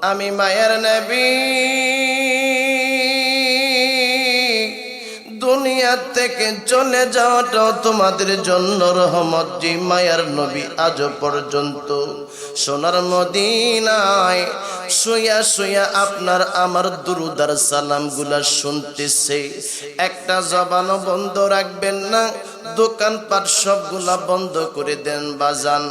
আমি মায়ের নবী দুনিয়া থেকে চলে যাওয়াটাও তোমাদের জন্য রহমত। যে মায়ার নবী আজ পর্যন্ত সোনার মদিনায় শুয়া শুয়া আপনার আমার দুরুদ আর সালাম গুলা শুনতেছে, একটা জবানও বন্ধ রাখবেন না। দোকানপাট সবগুলা বন্ধ করে দেন বাজান।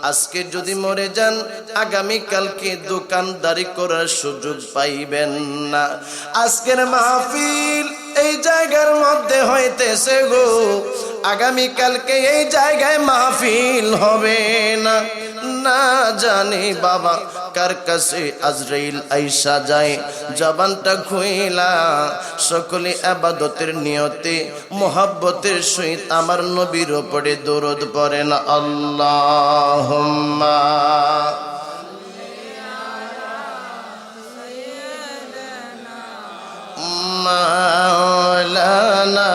আজকে যদি মরে যান আগামীকালকে দোকানদারি করার সুযোগ পাইবেন না। আজকের মাহফিল এই জায়গার মধ্যে হইতেছে গো, আগামীকালকে এই জায়গায় মাহফিল হবে না। না জানি বাবা কার কাছে আজরাইল আইসা যায়, জবানটা খুইলা সকলে ইবাদতের নিয়তে মোহাব্বতের সহিত আমার নবীর উপরে দরুদ পড়েন। আল্লাহুম্মা মাওলানা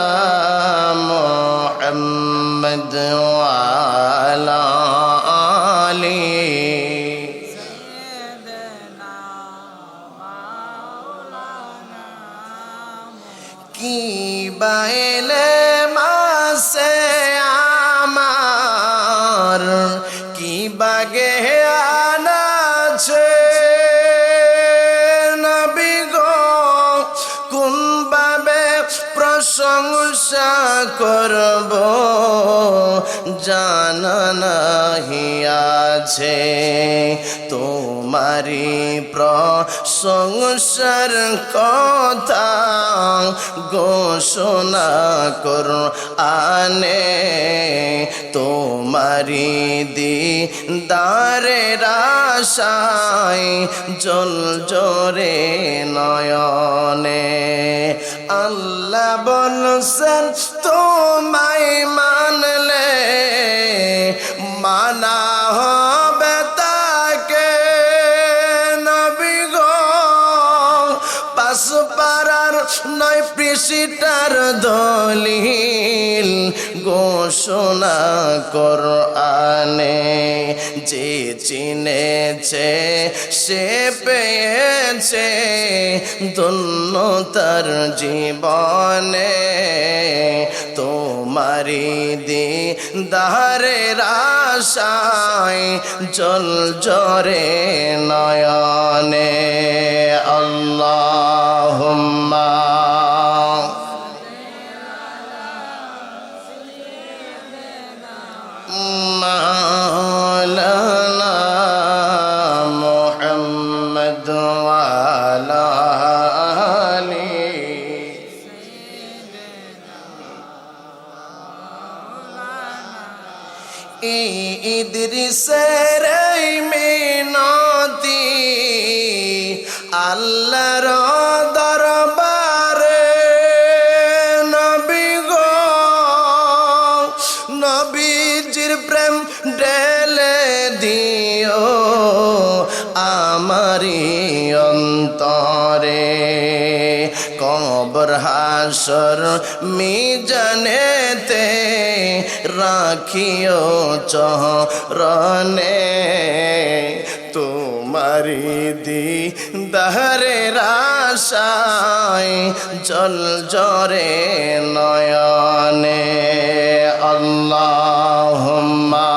মুহাম্মদ ওয়া আলা আলি কি বাইলে মাসে আমার কি বাগে আনাছে নবী গো, কোন ভাবে প্রশংসা করব জানা নাহি আছে। তোমারি প্রশংসার কথা ঘোষণা কুরআনে, তোমারি দিদারের আশায় জল জরে নয়নে। আল্লাহ বলছেন তোমায় মানলে মানা হবে তাকে নবী গো, পাঁচ পারার 9 পৃষ্ঠার দলিল ঘোষণা কুরআনে। যে চিনেছে সে পেয়েছে ধন্য তার জীবনে, তোমারি দিদারের আশায় জল জরে নয়নে। আল্লাহুম্মা মাওলানা মুহাম্মদ ওয়া আলা আলি ইদ্রিসের মিনতি আল্লাহর দরবারে নবী গো, নবীজির প্রেম ঢেলে দিও আমারি অন্তরে। কবর হাসর মিজানেতে রাখিও চরণে, তোমারি দিদারের আশায় জল জরে নয়নে। আল্লাহুম্মা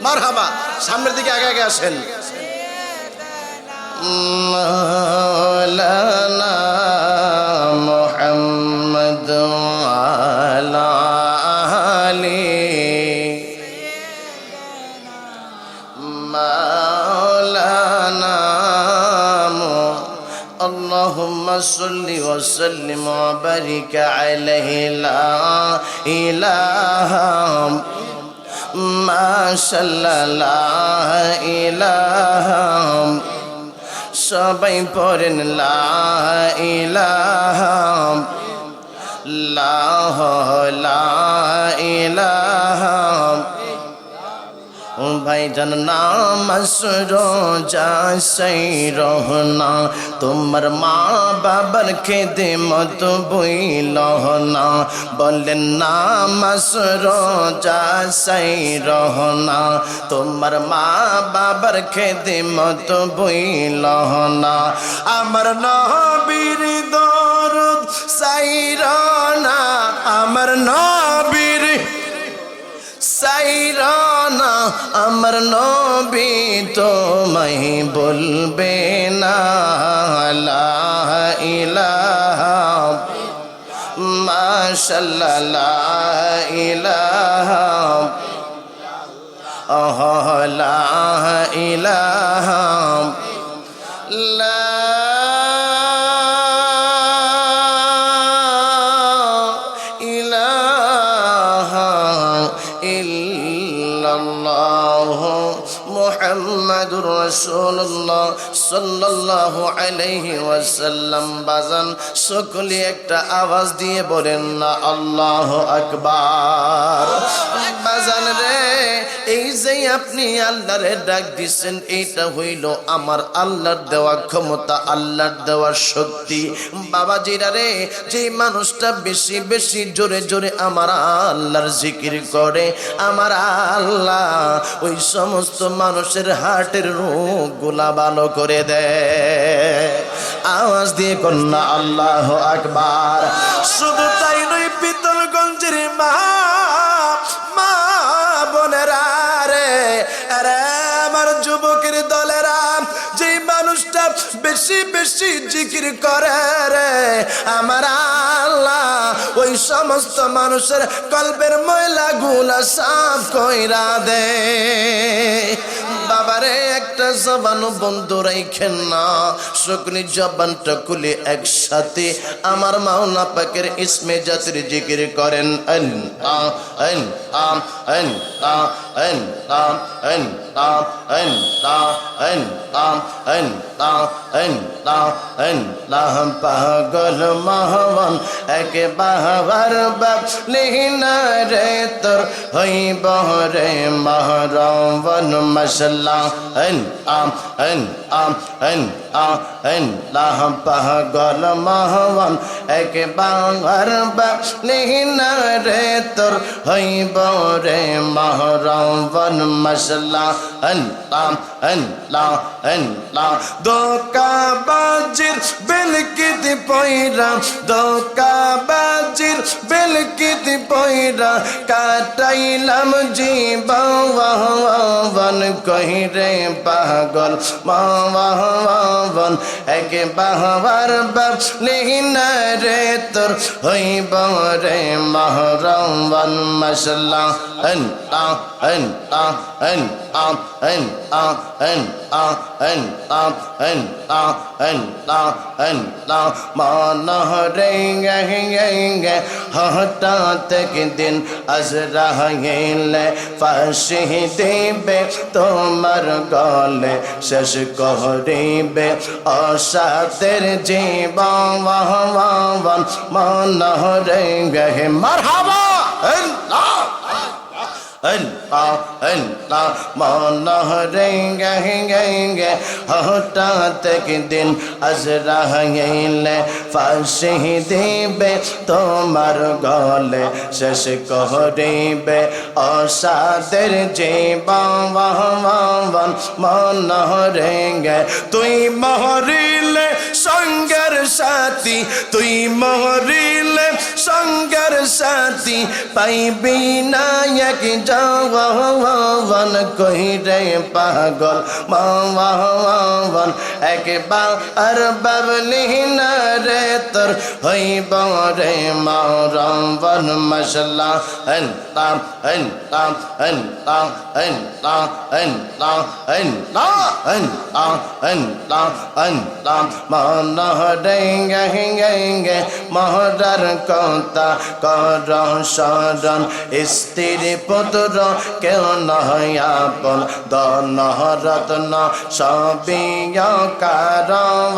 মারহাবা। সামনের দিকে আগে আগে আসেন। মাওলানা মুহাম্মদ ওয়া আলা আলি মাওলানা আল্লাহুম্মা সাল্লি ওয়া সাল্লিম ওয়া বারিক আলাইহি লা ইলাহা মাশাআল্লাহ লা ইলাহা। সবাই পড়েন লা ইলাহা লা ইলাহা ও ভাইজান নামাজ রোজা সেই রহনা তোমার মা বাবার খেদমত বইল না বলেন নামাজ রোজা সেই রহনা তোমার মা বাবার খেদমত বইল না আমার নবীর দরদ সাইরানা আমার নবীর সাইরানা আমার নবী তোমায় বলবে না লা ইলাহা মাশাআল্লাহ লা ইলাহা লা ইলাহা লা মুহাম্মাদুর রাসূলুল্লাহ সাল্লাল্লাহু আলাইহি ওয়াসাল্লাম বাজান সকলে একটা আওয়াজ দিয়ে বলেন না আল্লাহু আকবার বাজান রে এই যে আপনি আল্লাহরে ডাক দিচ্ছেন এইটা হইল আমার আল্লাহর দেওয়া ক্ষমতা আল্লাহর দেওয়া শক্তি বাবাজিরা রে যে মানুষটা বেশি বেশি জোরে জোরে আমার আল্লাহর জিকির করে আমার আল্লাহ ওই সমস্ত মানুষের হার্টের রোগগুলা ভালো করে দেয় আওয়াজ দিয়ে কন্যা আল্লাহু আকবার শুধু তাই নয় পিতলগঞ্জের মা বোনেরা রে আরে আমার যুবকের দলেরা যে মানুষটা বেশি বেশি জিকির করে রে আমার আল্লাহ ওই সমস্ত মানুষের কলবের ময়লা গুলা সাফ কইরা দে বাবারে একটা জবানও বন্ধ রাখেন না সকলে জবানটা খুলে একসাথে আমার মাওলানা পাকের ইসমে জাতির জিকির করেন আল্লাহ আল্লাহ আল্লাহ আল্লাহ আল্লাহ আল্লাহ আল্লাহ আল্লাহ আল্লাহ আল্লাহ পাগল মহবন এক বাহার বাবলিনা রে তোর হইব রে মহরবন মশলা আল্লাহ আল্লাহ আল্লাহ আল্লাহ পাগল মহবন এক বাহার বাবলিনা রে তোর হইব রে মহরবন মশলা আল্লাহ আল্লাহ আল্লাহ দোকাবাজির বেলকিত পয়রা দোকাবাজির বেলকিত পয়রা কাটাইলাম জীবন কহিরে পাগল মাওয়ান এক বাহার বাবলিনা রে তোর হইব রে মহরবন মশলা আল্লাহ আল্লাহ আল্লাহ আল্লাহ আল্লাহ আল্লাহ আল্লাহ আল্লাহ আল্লাহ মনহরে গে হঠাৎ একদিন আজরাইল ফাঁসি দিবে তোমার গলে শেষ করিবে অসাতের জীবন মনহরে গে মারহাবা আল্লাহ আল্লাহ আল্লাহ মনহরে গে হঠাৎ একদিন আজরাইল ফাঁসি দিবে তোমার গলে শেষ করিবে অসাদের জীবন মনহরে গে তুই মহরিলে সঙ্গের সাথী তুই মহরিলে সঙ্গের সাথী পাইবি না এক জওয়ান কইরে পাগল মাওয়ান একবার বাবলিনা রে তোর হইব রে মহরবন মশলা আল্লাহ আল্লাহ আল্লাহ আল্লাহ আল্লাহ আল্লাহ আল্লাহ আল্লাহ আল্লাহ মনহরে গে মহরার কথা কর শরণ স্ত্রী পুত্র কেউ নয় আপন ধন রত্ন সবই কারণ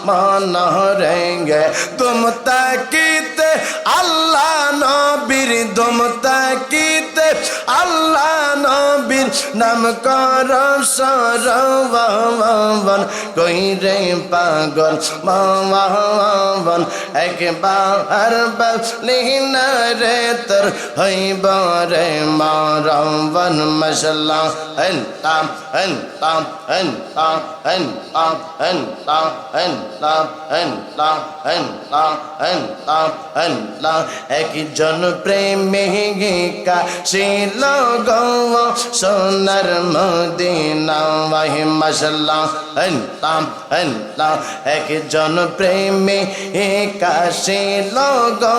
মনহরে গে তুম তাকিতে আল্লাহ নবীর তুম তাকিতে আল্লাহ নবীর নাম কর সরবন কই রে পাগল মাওয়ান একবার বলি না রে তোর হইব রে মারবন মশলা হন তাম হন তাম হন তাম হন তাম হন তাম হন তাম হন তাম হন তাম হন তাম হন তাম একজন প্রেমিকা ছিল গো সোনার মদিনা ওয়াহি মাশাআল্লাহ হন তাম হন তাম একজন প্রেমিকা ছিল গো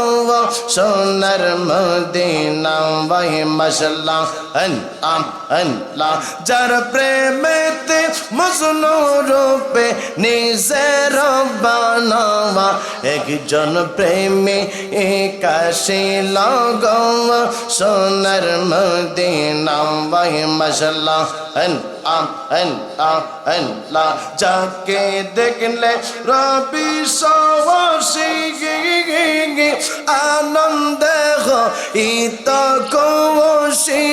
সোনার মদিনা ওয়াহি মাশাআল্লাহ হন তাম হন তাম যার প্রেমেতে মজনু রূপে নিজের বানাওয়া একজন প্রেমিকা ছিল গো সোনার মদিনা ওয়াহি মাশাআল্লাহ হন তাম হন তাম হন তাম যাকে দেখলে রবি সওয়াসি আনন্দে ইত কোশি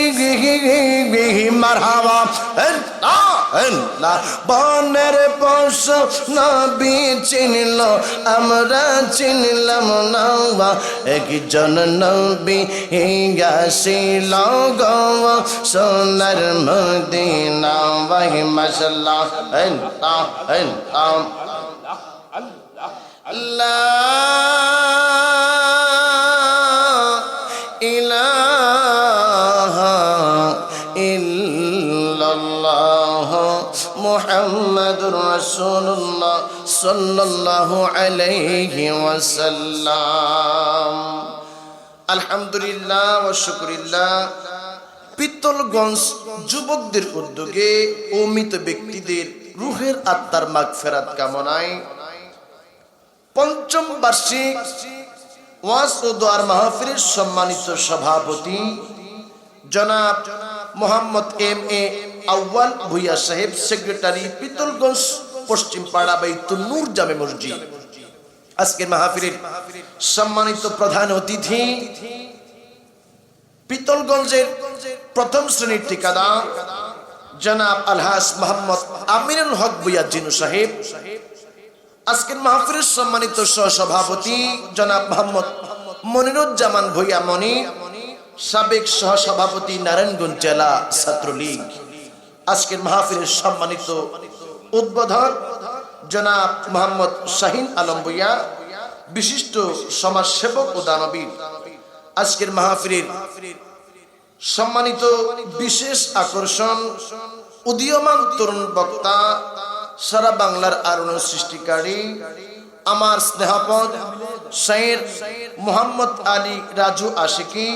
মারহাবা বনের পশু নবী চিনল আমরা চিনলাম না একজন নবী আসিল গো সোনার মদিনা ওয়াহি মাশাআল্লাহ আল্লাহ ইলাহা ইল্লাল্লাহ মুহাম্মাদুর রাসূলুল্লাহ সাল্লাল্লাহু আলাইহি ওয়াসাল্লাম। আলহামদুলিল্লাহ ওয়া শুকরিল্লাহ। পিতলগঞ্জ যুবকদের উদ্যোগে ও মৃত ব্যক্তিদের রুহের আত্মার মাগফিরাত কামনায় পঞ্চম বার্ষিক ওয়াজ ও দোয়ার মাহফিলের সম্মানিত সভাপতি জনাব মোহাম্মদ এম এ আউয়াল ভুইয়া সাহেব, সেক্রেটারি, পিতলগঞ্জ পশ্চিম পাড়া বাইতুল নূর জামে মসজিদ। আজকের মাহফিলের সম্মানিত প্রধান অতিথি পিতলগঞ্জের প্রথম শ্রেণীর ঠিকাদার জনাব আলহাজ মোহাম্মদ আমিনুল হক ভুইয়া জিনু সাহেব। আজকের মাহফিলের সম্মানিত সহসভাপতি জনাব মোহাম্মদ মনিরুজ্জামান ভুইয়া মনি, সাবেক সহসভাপতি নারায়ণগঞ্জ জেলা ছাত্রলীগ। আজকের মাহফিলের সম্মানিত উদ্বোধক জনাব মোহাম্মদ শাহিন আলম ভুইয়া, বিশিষ্ট সমাজসেবক ও দানবীর। আজকের মাহফিলের সম্মানিত বিশেষ আকর্ষণ উদীয়মান তরুণ বক্তা, সারা বাংলার আলোড়ন সৃষ্টিকারী আমার স্নেহপদ শায়ের মোহাম্মদ আলী রাজু আশিকি,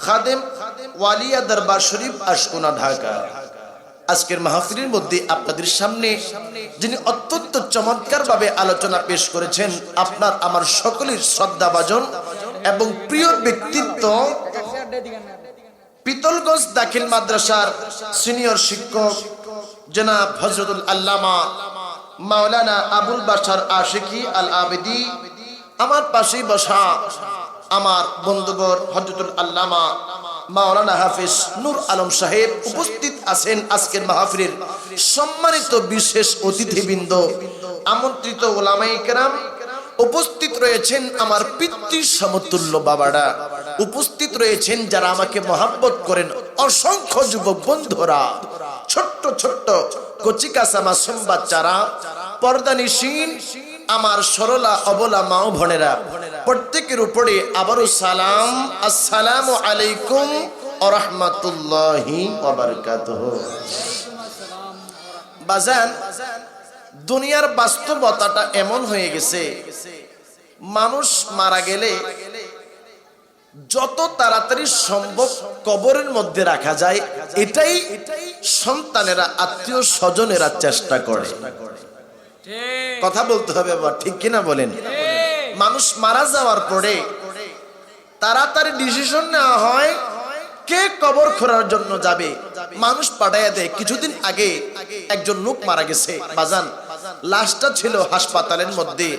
খাদেম ওয়ালিয়া দরবার শরীফ আশকুনা ঢাকা। আজকের মাহফিলের মধ্যে আপনাদের সামনে যিনি অত্যন্ত চমৎকার ভাবে আলোচনা পেশ করেছেন, আপনার আমার সকলের শ্রদ্ধাভাজন এবং প্রিয় ব্যক্তিত্ব, পিতলগঞ্জ দাখিল মাদ্রাসার সিনিয়র শিক্ষক জনাব হযরতুল আল্লামা মাওলানা আবুল বাশার আশিকি আল আবেদি। আমার পাশেই বসা আমার বন্ধুবর হযরতুল আল্লামা মাওলানা হাফেজ নূর আলম সাহেব উপস্থিত আছেন। আজকের মাহফিলের সম্মানিত বিশেষ অতিথিবৃন্দ, আমন্ত্রিত ওলামায়ে কেরাম উপস্থিত রয়েছেন, আমার পিতৃ সমতুল্য বাবারা উপস্থিত রয়েছেন, যারা আমাকে মহব্বত করেন, অসংখ্য যুবক বন্ধুরা, ছোট্ট ছোট্ট কচিকাঁচা মাসুম বাচ্চারা, পর্দানিশীন আমার সরলা অবলা মা ও বোনেরা, প্রত্যেকের উপরে আবারও সালাম, আসসালামু আলাইকুম ওয়া রাহমাতুল্লাহি ওয়া বারাকাতুহু। বাজান, দুনিয়ার বাস্তবতাটা এমন হয়ে গেছে, মানুষ মারা গেলে যত তাড়াতাড়ি সম্ভব কবরের মধ্যে রাখা যায়, এটাই সন্তানেরা, আত্মীয় স্বজনেরা চেষ্টা করে। কথা বলতে হবে আবার, ঠিক কিনা বলেন? মানুষ মারা যাওয়ার পরে তাড়াতাড়ি ডিসিশন নেওয়া হয় কে কবর খোঁড়ার জন্য যাবে, মানুষ পাঠাইয়া দেয়। কিছুদিন আগে একজন লোক মারা গেছে বাজান, লাশটা ছিল হাসপাতালের মধ্যে।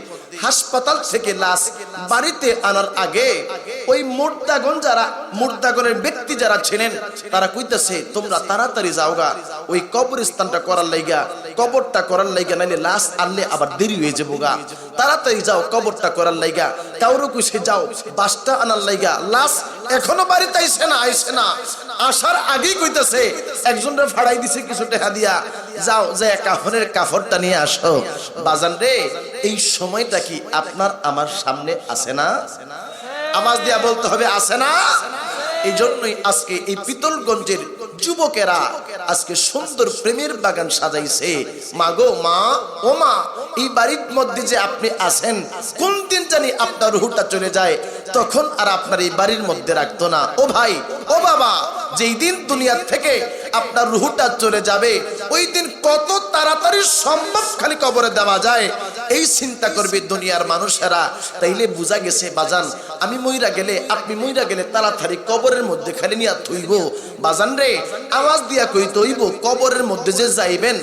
হাসপাতাল থেকে লাশ বাড়িতে আনার আগে ওই মুর্দাগণ যারা মুর্দাগণের ব্যক্তি যারা ছিলেন তারা কইতেছে তোমরা তাড়াতাড়ি যাওগা ওই কবরস্থানটা করার লাইগা, কবরটা করার লাইগা, নাইলে লাশ আনলে আবার দেরি হয়ে যাবো গা, তাড়াতাড়ি যাও কবরটা করার লাইগা। কাউরে কইছে যাও বাসটা আনার লাইগা, লাশ এখনো বাড়িতে আইছে না, আসার আগেই কইতেছে একজনের ফাড়াই দিছে কিছু টাকা দিয়া, যাও যে কাফনের কাফরটা নিয়ে আসো। বাজান রে, এই সময়টা কি আপনার আমার সামনে আছে না? আওয়াজ দিয়া বলতে হবে আছে না? এই জন্যই আজকে এই পিতলগঞ্জের যুবকেরা আজকে সুন্দর প্রেমের বাগান সাজাইছে। মা গো মা, ও মা, এই বাড়ির মধ্যে যে আপনি আছেন, কোন দিন জানি আপনার রুহটা চলে যায়, তখন আর আপনার এই বাড়ির মধ্যে রাখতো না। ও ভাই, ও বাবা, যেই দিন দুনিয়া থেকে আপনার রুহটা চলে যাবে, ওই দিন কত তাড়াতাড়ি সম্ভব খালি কবরে দেওয়া যায় এই চিন্তা করবে দুনিয়ার মানুষেরা। তাইলে বুঝা গেছে বাজান, আমি মইরা গেলে, আপনি মইরা গেলে তাড়াতাড়ি কবরের মধ্যে খালি নিয়া থইব। বাজান রে, আওয়াজ দিয়া কই তৈব, কবরের মধ্যে যে যাইবেন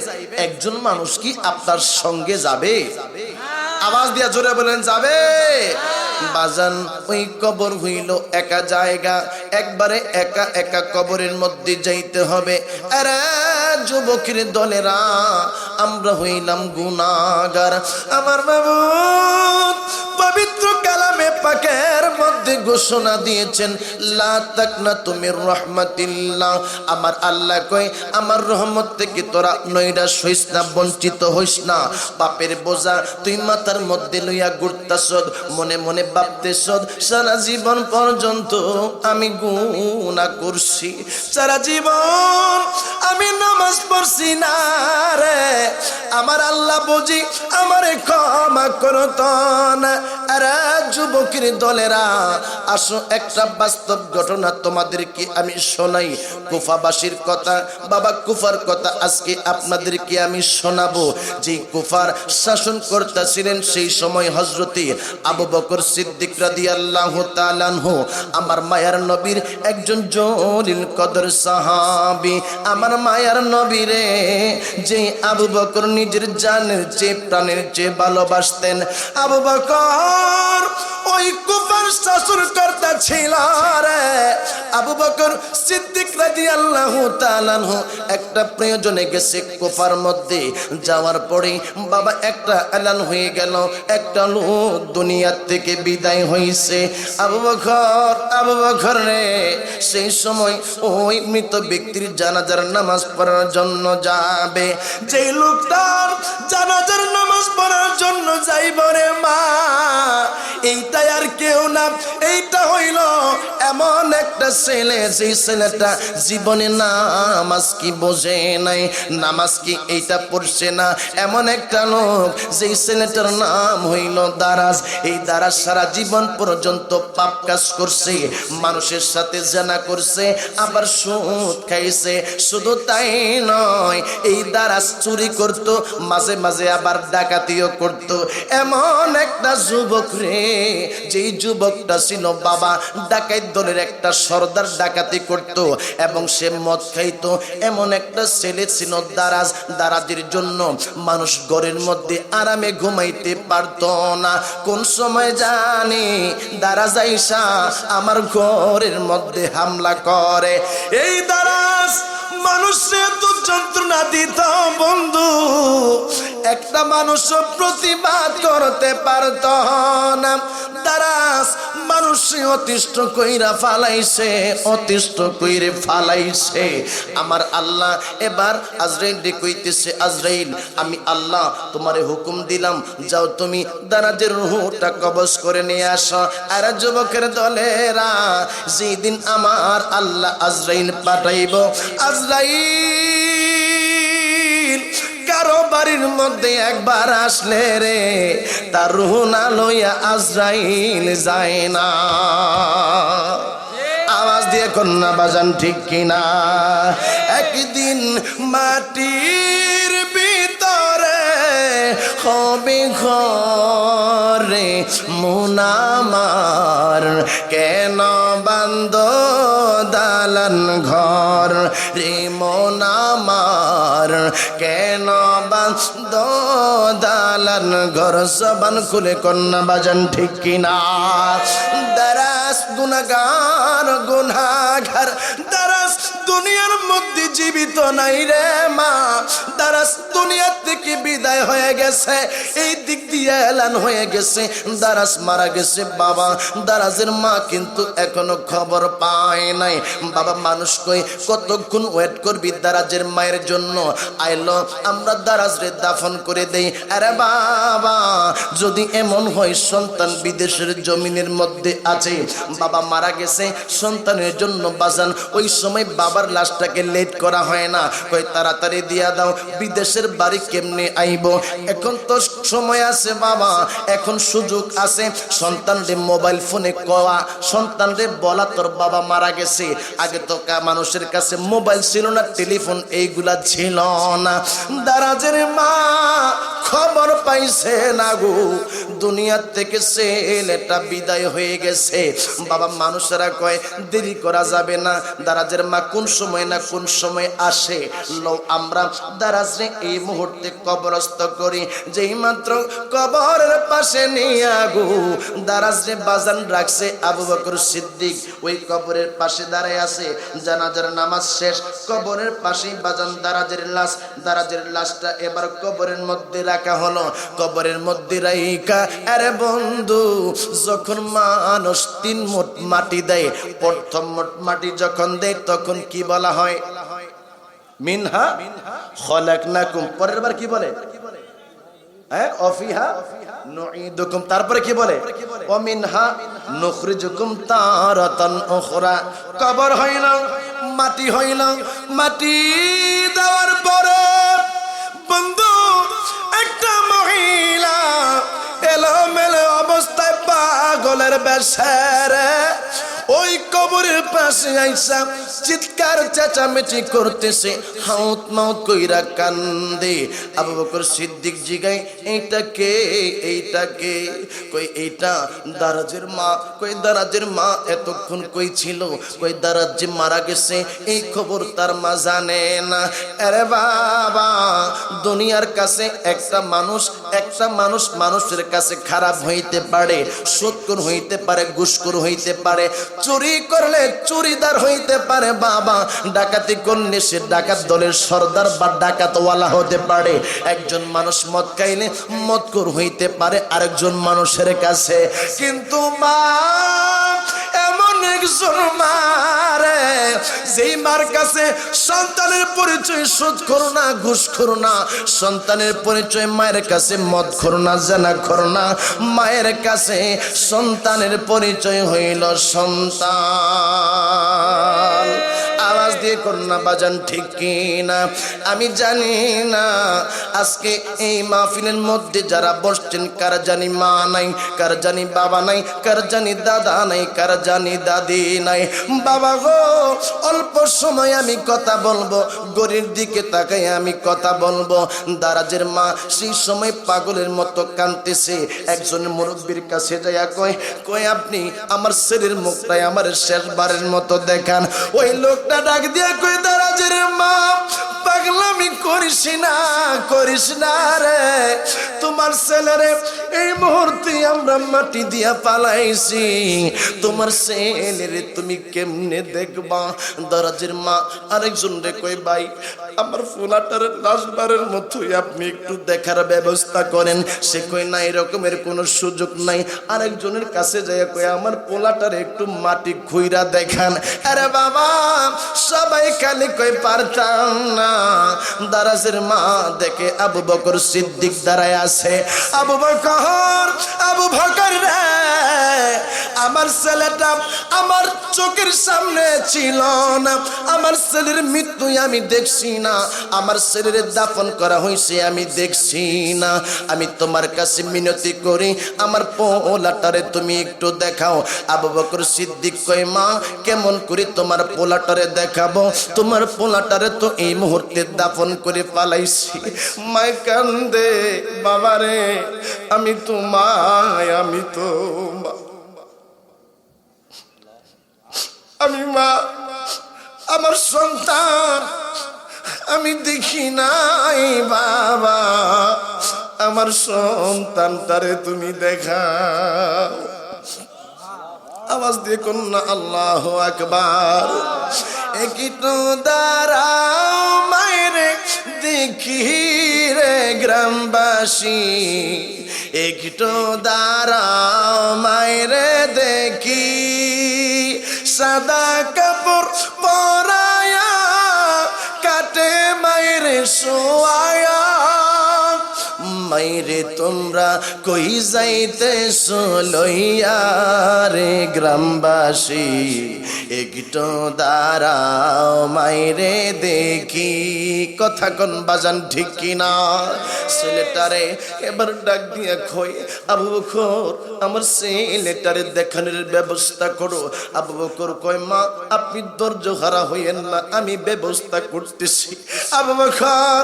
একজন মানুষ কি আপনার সঙ্গে যাবে? আওয়াজ দিয়া জোরে বলেন যাবে? বাজান, ওই কবর হইল একা জায়গা, একবারে একা একা কবরের মধ্যে যাইতে হবে। আরে যুবকের দলেরা, আমরা হইলাম গুনাহগার। আমার মাবুদ পবিত্র কালামে পাকের মধ্যে ঘোষণা দিয়েছেন, লা তাকনাতু মির রাহমাতিল্লাহ। আমার আল্লাহ কয়, আমার রহমত থেকে তোরা নৈরাশ হইস না, বঞ্চিত হইস না। পাপের বোঝা তুই মাথার মধ্যে লইয়া ঘুরতাছস, মনে মনে ভাবতেছস সারা জীবন পর্যন্ত আমি গুনাহ করছি, সারা জীবন আমি নামাজ পড়ছি না রে, আমার আল্লাহ বুঝি আমারে ক্ষমা করত না। আরে যুবকের দলেরা, আসো একটা বাস্তব ঘটনা তোমাদেরকে আমি শোনাই। কুফাবাসীর কথা, বাবা কুফার কথা আজকে আপনাদেরকে আমি শোনাবো। যে কুফার শাসন করতেছিলেন সেই সময় হযরতে আবু বকর সিদ্দিক রাদিয়াল্লাহু তাআলা আনহু, আমার মায়ার নবীর একজন জলিল কদর সাহাবী। আমার মায়ার নবীরে যে আবু বকর নিজের জানের চেয়ে প্রাণের চেয়ে ভালোবাসতেন, আবু বকর ওই কুফার শাসন করতে ছিল রে। আবু বকর সিদ্দিক রাদিয়াল্লাহু তাআলা আনহু একটা প্রয়োজনে গেছে কুফার মধ্যে। যাওয়ার পরে বাবা একটা এলান হয়ে গেল, একটা লোক দুনিয়া থেকে বিদায় হইছে। আবু বকর রে, সেই সময় ওই মৃত ব্যক্তির জানাজার নামাজ পড়ার জন্য যাবে। যেই লোকটার জানাজার নামাজ পড়ার জন্য যাইব রে মা, এইটা আর কেউ না, এইটা হইল এমন একটা ছেলে, যেই ছেলেটা জীবনে নামাজ কি বোঝে নাই, নামাজ কি এইটা পড়ছে না। এমন একটা লোক, যেই ছেলেটার নাম হইল দারাজ। এই দারাজ সারা জীবন পর্যন্ত পাপ কাজ করছে, মানুষের সাথে জেনা করছে, আবার সুদ খাইছে। শুধু তাই নয়, এই দারাজ চুরি করত, মাঝে মাঝে আবার ডাকাতিও করত। এমন একটা যুবক রে, যেই যুবকটা ছিল বাবা ডাকাত দলের একটা সর্দার, ডাকাতি করত এবং সে মদ খাইত। এমন একটা ছেলে ছিল দারাজ। দারাজের জন্য মানুষ ঘরের মধ্যে আরামে ঘুমাইতে পারত না। কোন সময় জানি দারাজ আইসা আমার ঘরের মধ্যে হামলা করে। এই দারাজ মানুষে তো যন্ত্রণা দিত বন্ধু, একটা মানুষ প্রতিবাদ করতে পারত না। দারাজ মানুষে অতিষ্ঠ কইরা ফালাইছে, অতিষ্ঠ কইরে ফালাইছে। আমার আল্লাহ এবার আজরাইল রে কইতেছে, আজরাইল আমি আল্লাহ তোমারে হুকুম দিলাম, যাও তুমি দারাজের রূহটা কবজ করে নিয়ে আসো। আর যুবকের দলেরা, যেদিন আমার আল্লাহ আজরাইল পাঠাইব, আজরাইল কারো বাড়ির মধ্যে একবার আসলে রে, তার রূহ না লইয়া আজরাইল যায় না। আওয়াজ দিয়ে কন্যা বাজান ঠিক কিনা? একদিন মাটির ভিতরে হবে ঘরে মুনামার, কেন বান্দ দালান ঘর রে মোনামার, কেন বান্দ দালান ঘর। জবান খুলে কন্যা বাজান ঠিক কিনা? দাঁড়া গুনাহগার গুনাহগার দারাজ দুনিয়ার মধ্যে জীবিত নাই রে মা, দারাজ দুনিয়া থেকে বিদায় হয়ে গেছে, এই দিক দিয়ে এলান হয়ে গেছে দারাজ মারা গেছে। বাবা দারাজের মা কিন্তু এখনো খবর পায় নাই। বাবা মানুষ কই কতক্ষণ ওয়েট করবি দারাজের মায়ের জন্য, আইলো আমরা দারাজরে দাফন করে দেই। আরে বাবা যদি এমন হয় সন্তান বিদেশের জমিনের মধ্যে আছে, বাবা মারা গেছে সন্তানের জন্য বাজান, ওই সময় বাবার লাশটাকে লেট করা হয় না, কই তাড়াতাড়ি দিয়া দাও, বিদেশের বাড়ি কেমনে আইব। এখন তো সময় আছে বাবা, এখন সুযোগ আছে, সন্তানরে মোবাইল ফোনে কওয়া, সন্তানরে বলা তোর বাবা মারা গেছে। আগে তো মানুষের কাছে মোবাইল ছিল না, টেলিফোন এইগুলা ছিল না। দারাজের মা খবর পাইছে না গো, দুনিয়ার থেকে ছেলেটা বিদায় হয়ে গেছে। বাবা মানুষেরা কয় দেরি করা যাবে না, দারাজের মা কোন সময় না কোন সময় আসে, লো আমরা দারাজরে এই মুহূর্তে কবরস্থ করি। যেই মাত্র কবরের পাশে নিয়ে গো দারাজরে বাজান রাখছে আবু বকর সিদ্দিক, ওই কবরের পাশে দাঁড়ায় আছে। জানাজার নামাজ শেষ, কবরের পাশেই বাজান দারাজের লাশ, দারাজের লাশটা এবার কবরের মধ্যে রাখা হলো। কবরের মধ্যে রাইকা আরে বন্ধু যখন মানুষ 3 মুঠ মাটি দেয়, প্রথম মুঠ মাটি যখন দেয় তখন কি বলা হয়? মিনহা খলাকনাকুম। পরের বার কি বলে? অফিহা নুঈদুকুম। তারপরে কি বলে? ওয়া মিনহা নুখরিজুকুম তারাতান উখরা। কবর হইল, মাটি হইল, মাটি দেওয়ার পরে বন্ধু একটা মহিলা এলোমেলো অবস্থায় পাগলের বেশে ওই কবরের পাশে আইসা চিৎকার চেঁচামেচি করতেছে, হাউত মাউত কইরা কান্দে। আবু বকর সিদ্দিক জিগাই এইটা কে, এইটা কে? কই এইটা দারাজের মা। কই দারাজের মা এতক্ষণ কই ছিল? কই দারাজ যে মারা গেছে এই খবর তার মা জানে না। আরে বাবা দুনিয়ার কাছে একটা মানুষ মানুষের কাছে খারাপ হইতে পারে, সুদখোর হইতে পারে, ঘুষখোর হইতে পারে, চুরি করলে চুরিদার হইতে পারে বাবা, ডাকাতি করলে সে ডাকাত দলের সর্দার বা ডাকাতওয়ালা হতে পারে। একজন মানুষ মদ খাইলে মদখোর হইতে পারে আরেকজন মানুষের কাছে, কিন্তু মা এমন একজন মারে যেই মার কাছে সন্তানের পরিচয় সুদখোর না, ঘুষখোর না, সন্তানের পরিচয় মায়ের কাছে মদখোর না, জানাখোর না, মায়ের কাছে সন্তানের পরিচয় হইল সন্তান। আওয়াজ দিয়ে করোনা বাজান ঠিক কিনা? আমি জানি না আজকে এই মাহফিলের মধ্যে যারা বসছেন কার জানি মা নাই, কার জানি বাবা নাই, কার জানি দাদা নাই, কার জানি দাদি নাই। বাবা গো অল্প সময় আমি কথা বলবো, গরির দিকে তাকাই আমি কথা বলবো। দারাজের মা সেই সময় পাগলের মতো কাঁদতেছে। একজন মুরব্বীর কাছে যাইয়া কয় আপনি আমার ছেলের মুখটাই আমার শেষবারের মতো দেখান। ওই লোকটা ডাক দিয়া কই দারাজের মা পাগলামি করিস না রে, তোমার ছেলেরে এই মুহূর্তে আমরা মাটি দিয়া পালাইছি, তোমার ছেলেরে তুমি কেমনে দেখবা? দারাজের মা আরেকজন রে কই ভাই আমার ফুলাটার লাশবারের মতোই আপনি একটু দেখার ব্যবস্থা করেন। সে কই না এরকমের কোনো সুযোগ নাই। আরেকজনের কাছে যায় কই আমার পোলাটার একটু মাটি খুইরা দেখান। আরে বাবা সবাই খালি কই পারতাম না। দারাজের মা দেখে আবু বকর সিদ্দিক দাঁড়ায় আছে। আবু বকর রে আমার ছেলেটা আমার চোখের সামনে ছিল না, আমার ছেলের মৃত্যু আমি দেখছি না, আমার ছেলের দাফন করা হয়েছে আমি দেখছি না। আমি তোমার কাছে মিনতি করি আমার পোলাটারে তুমি একটু দেখাও। আবু বকর সিদ্দিক কয় মা কেমন করে তোমার পোলাটারে দেখাবো? তোমার পোলাটারে তো এই মুহূর্তে দাফন করে পালাইছি। মাই কান্দে বাবারে আমি মা আমার সন্তান আমি দেখি নাই বাবা, আমার সন্তানটারে তুমি দেখাও। আওয়াজ দিয়ে কোন না আল্লাহু আকবার। একটু দাঁড়াও মায়েরে দেখি রে গ্রামবাসী, একটু দাঁড়াও মায়েরে দেখি, সাদা কাপড় পরায়া কাটে মায়ের শোয়ায়া। মাইরে তোমরা কই যাইতেছো লইয়া রে গ্রামবাসী, একটু দাঁড়াও মাইরে দেখি। কথা কোন বাজান ঠিক কিনা? ছেলেটারে এবার ডাক দিয়া কই, আবু বকর আমার ছেলেটারে দেখানোর ব্যবস্থা করো। আবু বকর কয়, মা আপনি ধৈর্য হারা হইয়েন না, আমি ব্যবস্থা করতেছি। আবু বকর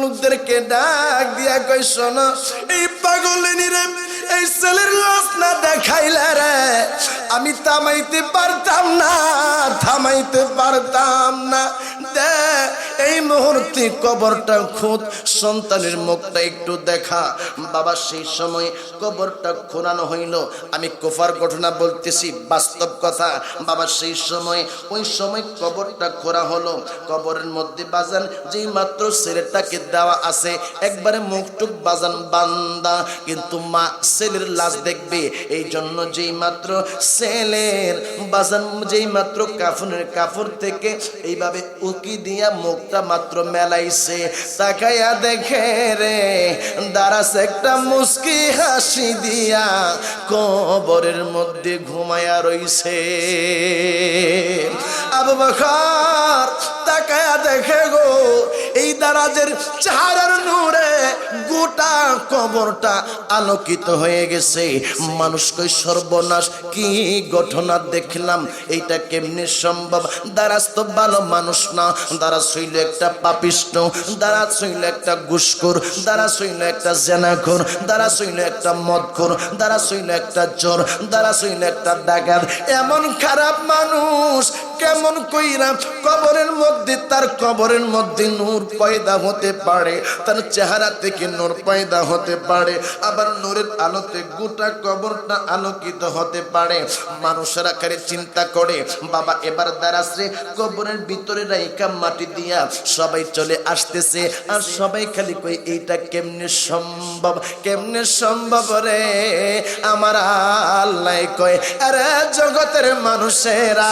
লোকদেরকে ডাক দিয়া কই, শোনো এই পাগলিনী রে, এই ছেলের লাশ না দেখাইলে রে আমি থামাইতে পারতাম না, থামাইতে পারতাম না। দে এই মুহূর্তে কবরটা খুদ, সন্তানের মুখটা একটু দেখা। বাবা সেই সময় কবরটা খোঁড়ানো হইল। আমি কুফার ঘটনা বলতেছি, বাস্তব কথা। বাবা সেই সময় ওই সময় কবরটা খোঁড়া হলো। কবরের মধ্যে বাজান যেই মাত্র ছেলেটাকে দেওয়া আছে একবারে মুখটুক বাজান বান্দা, কিন্তু মা ছেলের লাশ দেখবে এই জন্য যেই মাত্র ছেলের বাজান যেই মাত্র কাফনের কাপড় থেকে এইভাবে উকি দিয়া মুখটা মাত্র মেলাইছে, তাকাইয়া দেখে রে দাঁড়াছে একটা মুস্কি হাসি দিয়া কবরের মধ্যে ঘুমায়া রইছে। আবু বকর তাকায়া দেখে গো এই দারাজের চেহারার নূরে গোটা কবরটা আলোকিত হয়ে গেছে। মানুষ কই সর্বনাশ, কি ঘটনা দেখলাম, এইটা কেমনে সম্ভব? দারাজ তো ভালো মানুষ না, দারাজ হইল একটা পাপিষ্ট, দারাজ হইল একটা ঘুষখোর, দারাজ হইল একটা জেনাখোর, দারাজ হইল একটা মদখোর, দারাজ হইল একটা চোর, দারাজ হইল একটা ডাকাত। এমন খারাপ মানুষ কেমন কইরা কবরের মধ্যে, তার কবরের মধ্যে নূর পয়দা হতে পারে, তার চেহারা থেকে নূর পয়দা হতে পারে, আবার নূরের আলোতে গোটা কবরটা আলোকিত হতে পারে। মানুষেরা খালি চিন্তা করে বাবা এবার দাঁড়াচ্ছে কবরের ভিতরে রাইখা মাটি দিয়া সবাই চলে আসতেছে, আর সবাই খালি কই এইটা কেমনে সম্ভব, কেমনে সম্ভব রে? আমার আল্লাহ কয়, আরে জগতের মানুষেরা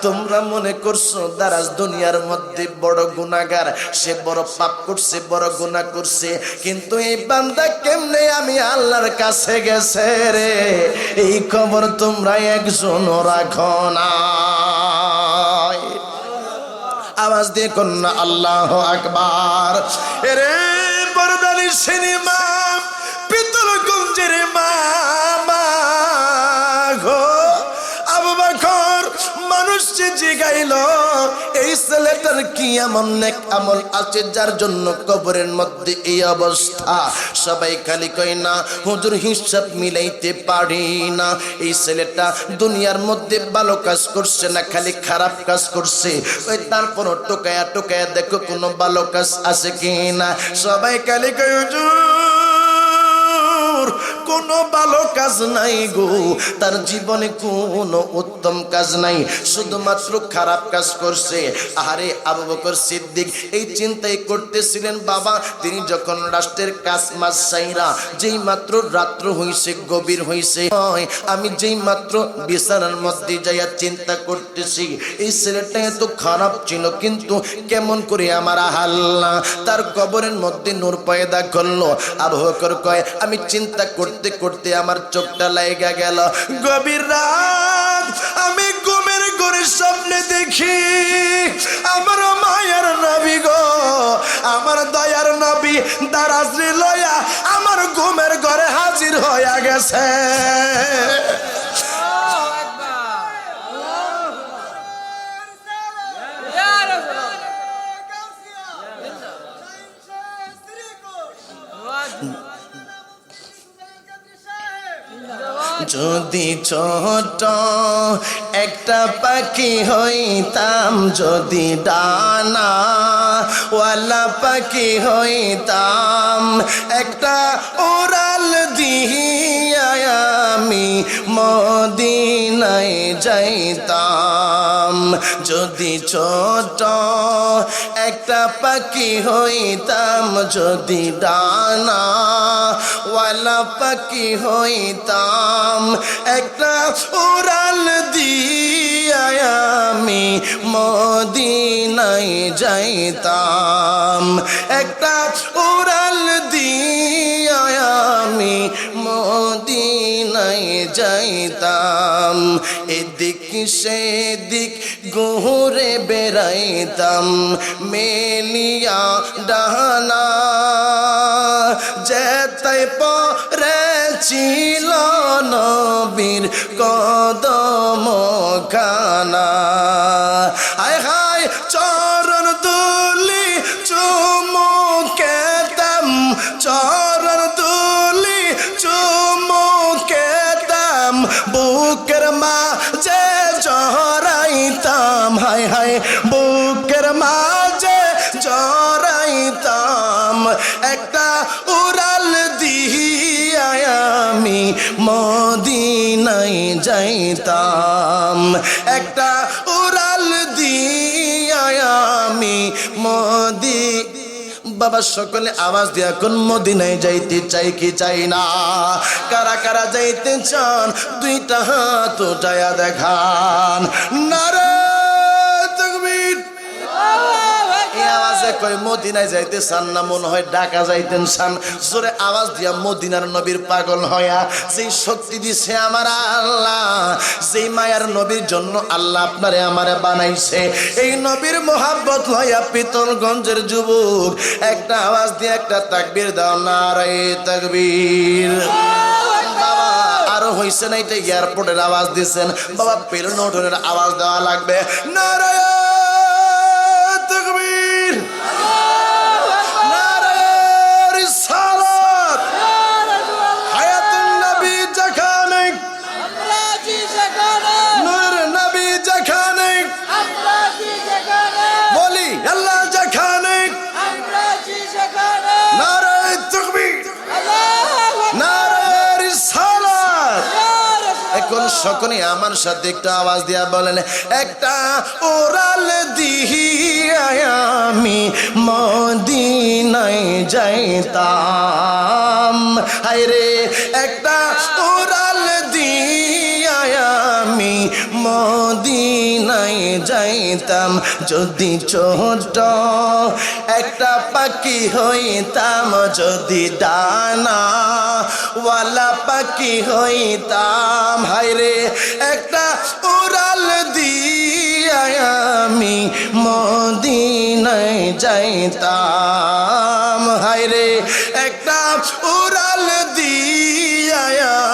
তোমরা মনে করছো দারাজ দুনিয়ার মধ্যে বড় গুনাহগার, সে বড় পাপ করছে, বড় গুনাহ করছে, কিন্তু এই বান্দা কেমনে আমি আল্লাহর কাছে গেছে রে, এই খবর তোমরা একজন রাখো না। আওয়াজ দিয়ে কন্যা আল্লাহু আকবার। এরে বরদানি সিনেমা পিতলগঞ্জের মামা গো আবু বকর মানুষ জিগাইল এই ছেলেটার কি এমন নেক আমল আছে যার জন্য কবরের মধ্যে এই অবস্থা? সবাই খালি কয় না হুজুর হিসাব মিলাইতে পারি না, এই ছেলেটা দুনিয়ার মধ্যে ভালো কাজ করছে না খালি খারাপ কাজ করছে, ওই তারপর টোকায়া টোকায়া দেখো কোনো ভালো কাজ আছে কিনা। সবাই খালি কয় হুজুর কোনো ভালো কাজ নাই গো, তার জীবনে কোনো উত্তম কাজ নাই, শুধুমাত্র খারাপ কাজ করছে। আরে আবু বকর সিদ্দিক এই চিন্তাই করতেছিলেন বাবা, তিনি যখন রাষ্ট্রের কাজ মাস চাইরা যেই মাত্র রাত্র হইছে, গভীর হইছে, আমি যেই মাত্র বিছানার মধ্যে যাইয়া চিন্তা করতেছি এই ছেলেটা এত খারাপ ছিল, কিন্তু কেমন করে আমার আল্লাহ তার কবরের মধ্যে নূর পয়দা করলো। আবু বকর কয় আমি চিন্তা করতে করতে আমার চোখটা লাগা গেল, গভীর রাত আমি ঘুমের ঘরে স্বপ্নে দেখি আমার মায়ার নবী গো, আমার দয়ার নবী দারাজরে লয়া আমার ঘুমের ঘরে হাজির হয়ে গেছে। যদি ছোট একটা পাখি হইতাম, যদি ডানা ওয়ালা পাখি হইতাম, একটা উড়াল দিয়া আমি মদিনায় যাইতাম যদি ছোট একটা পাখি হইতাম যদি ডানা ওয়ালা পাখি হইতাম একটা উড়াল দিয়া আমি মদিনায় যাইতাম একটা উড়াল দিয়া আমি মদিনায় যাইতাম এদিক সেদিক ঘুরে বেড়াইতাম মেলিয়া ডানা যেতাই পরে ছিল নবীর কদম খানা হায় হায় চরণ তুলি চুমুকেতাম চরণ তুলি চুমুকেতাম বুকের মাঝে জড়াইতাম হায় হায় বুকের মাঝে জড়াইতাম একটা উড়াল দিয়া আমি মদিনায় যাইতাম একটা উড়াল দিয়া আমি বাবা সকলে আওয়াজ দিয়া কোন মদিনায় যাইতে চাই কি চাই না কারা কারা যাইতে চান দুইটা হাত উঠায়া দেখান নারে তাকবীর এই আওয়াজে কই মদিনায় যাইতে চান না মনে হয় ঢাকা যাইতেন চান জোরে আওয়াজ দিয়া মদিনার নবীর পাগল হইয়া যেই শক্তি দিছে আমার আল্লাহ যেই মায়ার নবীর জন্য আল্লাহ আপনারে আমারে বানাইছে এই নবীর মোহাব্বত লইয়া পিতলগঞ্জের যুবক একটা আওয়াজ দিয়ে একটা তাকবীর দাও নারে তাকবীর বাবা আরো হইছে না এটা এয়ারপোর্টের আওয়াজ দিছেন বাবা প্লেনের আওয়াজ দেওয়া লাগবে নারে তাকবীর নারে রিসালাত হায়াতুন নবী যেখানে আমরা জি সেখানে নূর নবী যেখানে আমরা জি সেখানে বলি আল্লাহ যেখানে আমরা জি সেখানে নারে তাকবীর আল্লাহু নারে রিসালাত এখন সকলে আমার সাথে একটা আওয়াজ দিয়া বলেন একটা ওরাল দিয়া আমি মদিনায় যাইতাম হায়রে একটা ওরাল দিয়া আমি মদিনায় যাইতাম যদি ছোট একটা পাখি হইতাম যদি ডানা ওয়ালা পাখি হইতাম হায়রে একটা উড়াল দিয়া আমি মদিনায় যাইতাম হায়রে একটা উড়াল দিয়া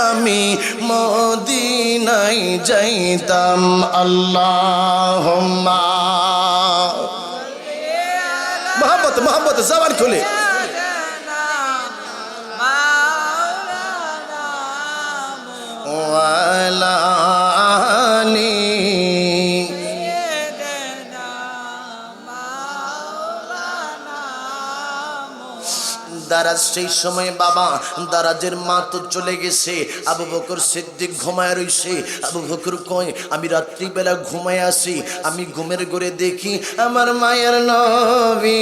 আমি মদিনায় যাইতাম আল্লাহুম্মা মোহাম্মত মোহাম্মত জবান খুলে ওয়ালা আলি দারাজ সেই সময় বাবা দারাজের মা তো চলে গেছে আবু বকর সিদ্দিক ঘুমায় রইছে আবু বকর কয় আমি রাত্রিবেলা ঘুমায় আসি আমি ঘুমের ঘরে দেখি আমার মায়ের নবী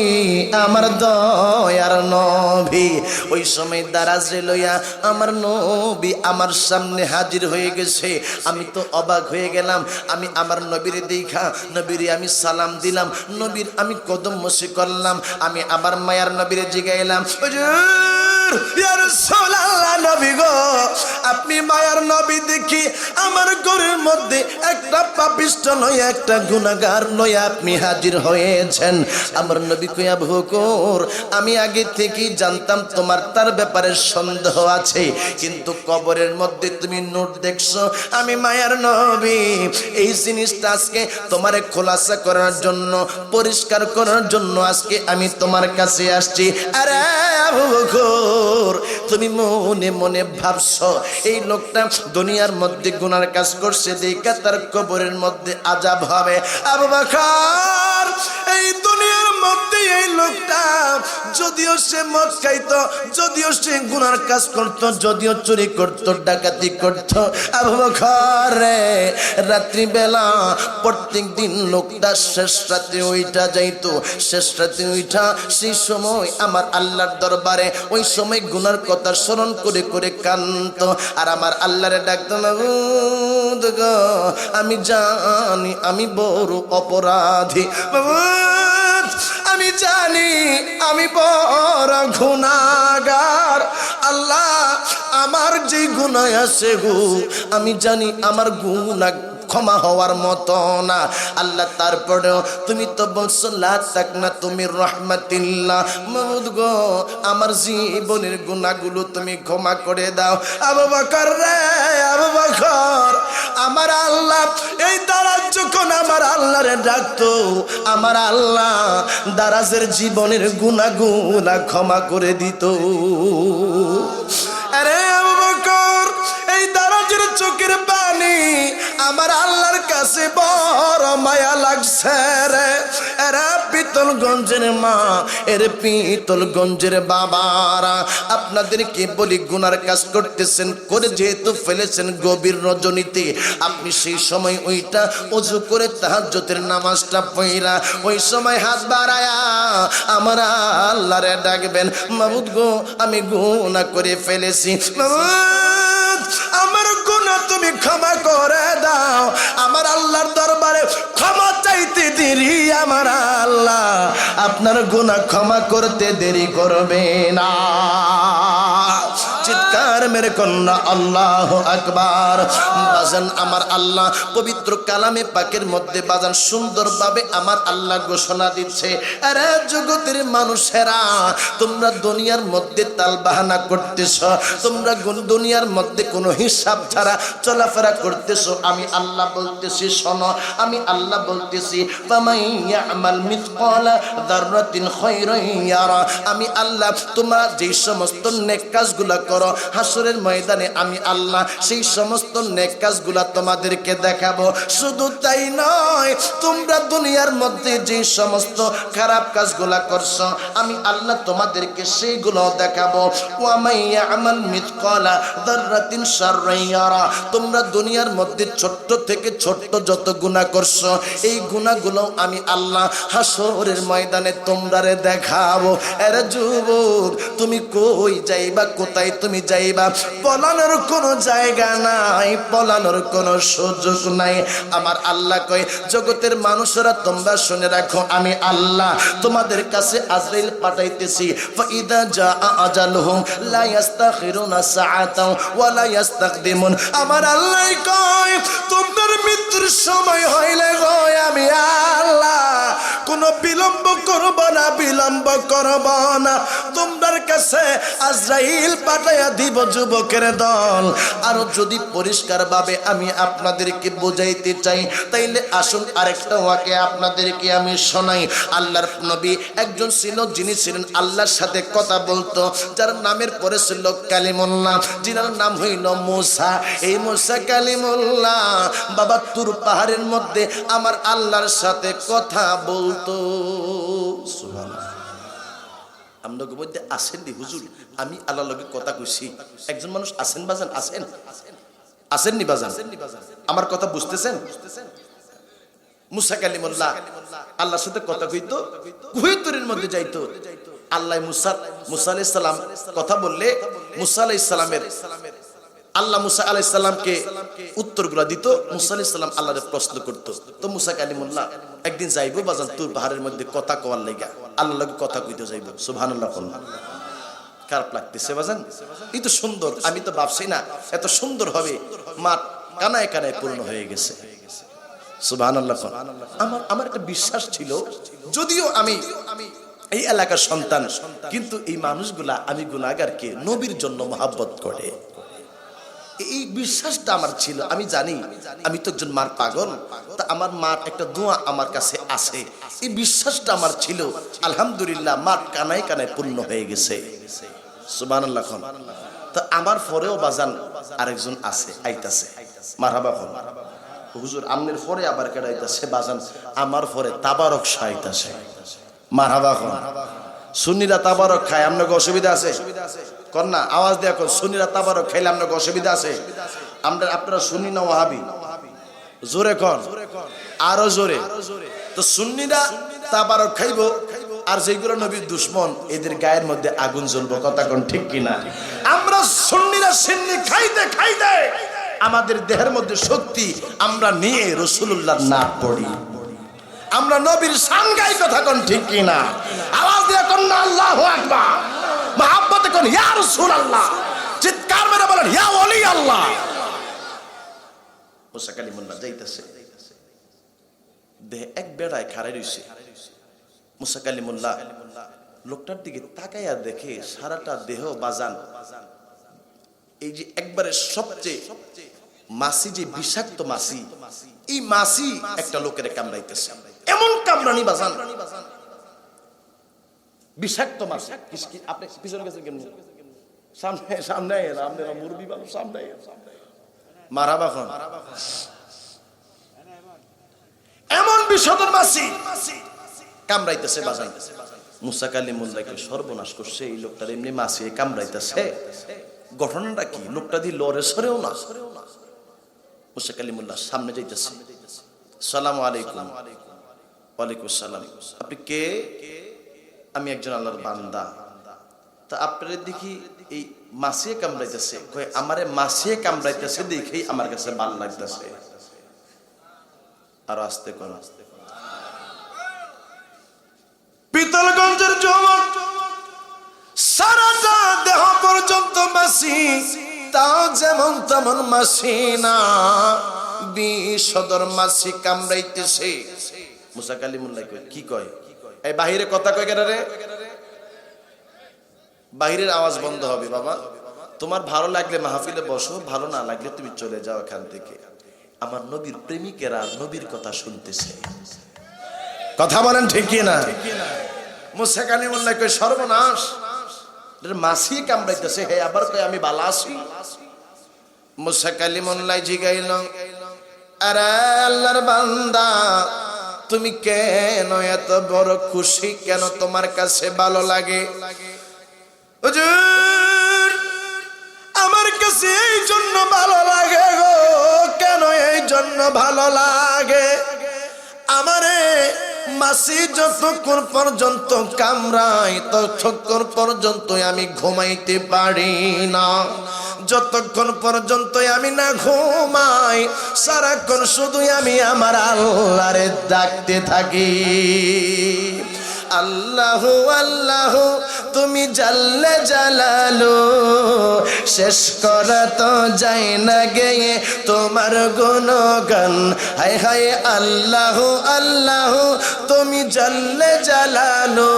আমার দয়ার নবী ওই সময় দারাজে লইয়া আমার নবী আমার সামনে হাজির হয়ে গেছে আমি তো অবাক হয়ে গেলাম আমি আমার নবীর দেখা নবীর আমি সালাম দিলাম নবীর আমি কদম মসি করলাম আমি আমার মায়ের নবীর জিগাইলাম ইয়া রাসূলুল্লাহ নবী গো আপনি মায়ার নবী দেখি আমার ঘরের মধ্যে একটা পাপিষ্ঠ নয় একটা গুনাহগার নয় আপনি হাজির হয়েছেন আমার নবী কই আবু বকর আমি আগে থেকেই জানতাম তোমার তার ব্যাপারে সন্দেহ আছে কিন্তু কবরের মধ্যে তুমি নূর দেখছো আমি মায়ার নবী এই জিনিসটা আজকে তোমারে খোলাসা করার জন্য পরিষ্কার করার জন্য আজকে আমি তোমার কাছে আসছি আরে আবু বকর তুমি মনে মনে ভাবছো এই লোকটা দুনিয়ার মধ্যে গুনার কাজ করছে দেখা তার কবরের মধ্যে আযাব হবে আবু বকর এই দুনিয়ার মধ্যে এই লোকটা যদিও সে মদ খাইতো, যদিও সে গুনার কাজ করত, যদিও চুরি করত, ডাকাতি করত, আবু বকর রে রাত্রিবেলা প্রত্যেক দিন লোকটা শেষ রাতে ওইটা যাইতো, শেষ রাতে ওইটা সেই সময় আমার আল্লাহর দরবারে ওই সময় গুনার কথা স্মরণ করে করে কান্ত আর আমার আল্লাহরে ডাকতো, মাবুদ গো আমি জানি আমি বড় অপরাধী, মাবুদ আমি জানি আমি বড় গুনাহগার, আল্লাহ আমার যে গুনাহ আছে গো আমি জানি আমার গুনাহ ক্ষমা হওয়ার মতো না। আল্লাহ তারপরেও তুমি তো বলছো লা তাকনা তুমি রহমাতিল্লাহ, মাবুদ গো আমার জীবনের গুনাহগুলো তুমি ক্ষমা করে দাও। আবু বকর রে আবু বকর আমার আল্লাহ এই দারাজ যখন আমার আল্লাহরে ডাকতো, আমার আল্লাহ দারাজের জীবনের গুনাহগুলো ক্ষমা করে দিত। আরে আবু বকর এই দারাজের চোখের পানি আমার আল্লাহর কাছে বড় মায়া লাগছে রে। এরা পিতলগঞ্জের মা, এর পিতলগঞ্জের বাবারা আপনাদেরকে বলি গুনার কাজ করতেছেন করে যেহেতু ফেলেছেন গভীর রজনীতে, আপনি সেই সময় ওইটা ওযু করে তাহাজ্জুদের নামাজটা পড়া ওই সময় হাত বাড়ায়া আমার আল্লাহরে ডাকবেন, মাবুদ গো আমি গুনাহ করে ফেলেছি, মাবুদ আমার গুনাহ তুমি ক্ষমা করে দাও। আমার আল্লাহর দরবারে ক্ষমা চাইতে দেরি আমার আল্লাহ আপনার গুনাহ ক্ষমা করতে দেরি করবে না। চিৎকার মেরে কন্যা আল্লাহু আকবার। বাজান আমার আল্লাহ পবিত্র কালামে পাকের মধ্যে বাজান সুন্দরভাবে আমার আল্লাহ ঘোষণা দিচ্ছে, আরে জগতের মানুষেরা তোমরা দুনিয়ার মধ্যে তাল বাহানা করতেছ, তোমরা দুনিয়ার মধ্যে কোনো হিসাব ছাড়া চলাফেরা করতেছ, আমি আল্লাহ বলতেছি শোনো, আমি আল্লাহ বলতেছি ফামান ইয়ামাল মিসকালা যাররাতিন খায়রান ইয়ারা, আমি আল্লাহ তোমরা যে সমস্ত নেক কাজগুলো করো হাসরের ময়দানে আমি আল্লাহ সেই সমস্ত নেক কাজগুলো তোমাদেরকে দেখাবো। শুধু তাই নয়, তোমরা দুনিয়ার মধ্যে যে সমস্ত খারাপ কাজগুলো করছো আমি আল্লাহ তোমাদেরকে সেইগুলো দেখাবো। ওয়া মান ইয়ামাল মিসকালা যাররাতিন শাররান ইয়ারা, তোমরা দুনিয়ার মধ্যে ছোট্ট থেকে ছোট্ট যত গুনাহ করছো এই গুনাহগুলো আমি আল্লাহ হাসরের ময়দানে তোমরারে দেখাবো। আরে যুবক তুমি কই যাইবা, কোথায় তুমি যাইবা, পলানোর কোনো জায়গা নাই, পলানোর কোনো সুযোগ নাই। আমার আল্লাহ কয় জগতের মানুষেরা তোমরা শুনে রাখো, আমি আল্লাহ তোমাদের কাছে আজরাইল পাঠাইতেছি। ফাইদা জা আজালুহুম লা ইস্তাখিরুনা সাআতাও ওয়া লা ইস্তাকদিমুন, আমার আল্লাহ কয় তোমাদের মৃত্যুর সময় হইলে গো আমি আল্লাহ কোনো বিলম্ব করব না, বিলম্ব করব না, তোমাদের কাছে আজরাইল পাঠাইয়া দিব যুবকের দল। আর যদি পরিষ্কার ভাবে আমি আপনাদেরকে বোঝাইতে চাই তাইলে আসুন আরেকটা ওয়াকে আপনাদেরকে আমি শোনাই। আল্লাহর নবী একজন ছিল যিনি ছিলেন আল্লাহর সাথে কথা বলতো, যার নামের পরে ছিল কালিমুল্লাহ, যিনার নাম হইল মূসা। এই মূসা কালিমুল্লাহ বাবা তুর পাহাড়ের মধ্যে আমার আল্লাহর সাথে কথা বলতো। সুবহানাল্লাহ। আপনাদের মধ্যে আসেন দি হুজুর আমি আল্লাহর লগে কথা কইছি, একজন মানুষ আছেন বাজান, আছেন আসেননি বাজান, আমার কথা বুঝতেছেন? মূসা কালিমুল্লাহ আল্লাহর সাথে কথা কইতো, কুহেতুরের মধ্যে যাইতো। আল্লাহ মূসা আলাইহিস সালাম কথা বললে মূসা আলাইহিস সালামের আল্লাহ মূসা আলাইহিস সালামকে উত্তরগুলো দিত, মূসা আলাইহিস সালাম আল্লাহরে প্রশ্ন করত। তো মূসা কালিমুল্লাহ একদিন যাইবো বাজান তুর পাহাড়ের মধ্যে কথা কওয়ার লাগা, আল্লাহর লগে কথা কইতে যাইবো। সুবহানাল্লাহ। খারাপ লাগতেছে বাজান? এই তো সুন্দর, আমি তো ভাবছি না এত সুন্দর হবে, মাঠ কানায় কানায় পূর্ণ হয়ে গেছে। সুবহানাল্লাহ। আমার একটা বিশ্বাস ছিল, যদিও আমি এই এলাকার সন্তান, কিন্তু এই মানুষগুলা আমি গুনাহগারকে নবীর জন্য মহব্বত করে, এই বিশ্বাসটা আমার ছিল। আমি জানি আমি তো একজন মার পাগল, তা আমার মার একটা দোয়া আমার কাছে আছে, এই বিশ্বাসটা আমার ছিল। আলহামদুলিল্লাহ মাঠ কানায় কানায় পূর্ণ হয়ে গেছে। সুবহানাল্লাহ। তা আমার পরেও বাজান আরেকজন আছে, আইতাছে, মারহাবা হন হুজুর। আমনের পরে আবার কেডা আইতাছে বাজান? আমার পরে তাবারক শাহ আইতাছে। মারহাবা কোন সুন্নিরা তাবারক খায়, আপনাকে অসুবিধা আছে কোন না? আওয়াজ দেয়া কোন সুন্নিরা তাবারক খাইলে আপনাকে অসুবিধা আছে? আপনারা সুন্নি না ওয়াহাবি? জোরে কোন, আরো জোরে। তো সুন্নিরা তাবারক খাইবো আর যেগুলো নবীর দুশ্মন এদের গায়ের মধ্যে আগুন জ্বলবো, কথা কোন ঠিক কিনা? আমরা সুন্নিরা সিন্নি খাইতে খাইতে আমাদের দেহের মধ্যে শক্তি আমরা নিয়ে রাসূলুল্লাহর নাম পড়ি, আমরা নবীর শান গাই, কথা কোন ঠিক কিনা? আওয়াজ দিয়ে কোন না আল্লাহু আকবার, মহব্বতে কোন ইয়া রাসূলুল্লাহ, চিৎকার মেরে বলেন ইয়া ওলি আল্লাহ। মুসা কালিমুল্লাহ যাইতেছে, দেহে এক বেড়ায় খাড়াই রইছে। মুসা কালিমুল্লাহ লোকটার দিকে তাকাইয়া দেখে সারাটা দেহ বাজান, এই যে একবারে সবচেয়ে মাছি, যে বিষাক্ত মাছি, এই মাছি একটা লোকের কামড়াইতেছে, এমন কামড়ানি বাজান, বিষাক্ত মাছি। আপনি পিছনে গেছেন কেন? সামনে সামনে আপনারা মুরবি বাবু সামনে মারাবা খন, এমন বিষধর মাছি কামড়াইতেছে বাজান। মুসা কালিমুল্লাহকে সর্বনাশ করছে এই লোকটার, এমনি মাছি কামড়াইতেছে। ঘটনাটা কি? লোকটা দিয়ে লড়ে সরেও না। মুসা কালিমুল্লাহ সামনে যাইতেছে, সালামু আলাইকুম। ওয়ালাইকুম সালাম। আপনি কে? আমি একজন আল্লাহর বান্দা। তা আপনার দেখি এই মাছিয়ে কামড়াইতেছে, কয় আমারে মাছিয়ে কামড়াইতেছে দেখেই আমার কাছে ভালো লাগতেছে। আর আস্তে কোন পিতলগঞ্জের যুবক, সারাটা দেহ পর্যন্ত মাছি, তাও যেমন তেমন মাছি না, বিষধর মাছি কামড়াইতেছে। মুসা কালিমুল্লাহ কয় কি কয়? এই বাহিরে কথা কয় কেন রে? বাহিরের আওয়াজ বন্ধ হবে বাবা। তোমার ভালো লাগলে মাহফিলে বসো, ভালো না লাগলে তুমি চলে যাও এখান থেকে। আমার নবীর প্রেমিকেরা নবীর কথা শুনতেছে, কথা বলেন ঠিক কি না? মুসা কালিমুল্লাহ কয় সর্বনাশ, মাছি কামড়াইতেছে, হে আবার কয় আমি ভালো আছি। মুসা কালিমুল্লাহ জিগাইল, আরে আল্লাহর বান্দা, তুমি কেন এত বড় খুশি? কেন তোমার কাছে ভালো লাগে? হুজুর, আমার কাছে এই জন্য ভালো লাগে গো। কেন এই জন্য ভালো লাগে? আমারে মাছি যতক্ষণ পর্যন্ত কামড়ায় ততক্ষণ পর্যন্ত আমি ঘুমাইতে পারি না। যতক্ষণ পর্যন্ত আমি না ঘুমাই, সারাক্ষণ শুধু আমি আমার আল্লাহরে ডাকতে থাকি। আল্লাহু আল্লাহু তুমি জাল্লে জালালু, শেষ করা তো যায় না গেয়ে তোমার গুণগান। হায় হায় আল্লাহু আল্লাহু তুমি জাল্লে জালালু,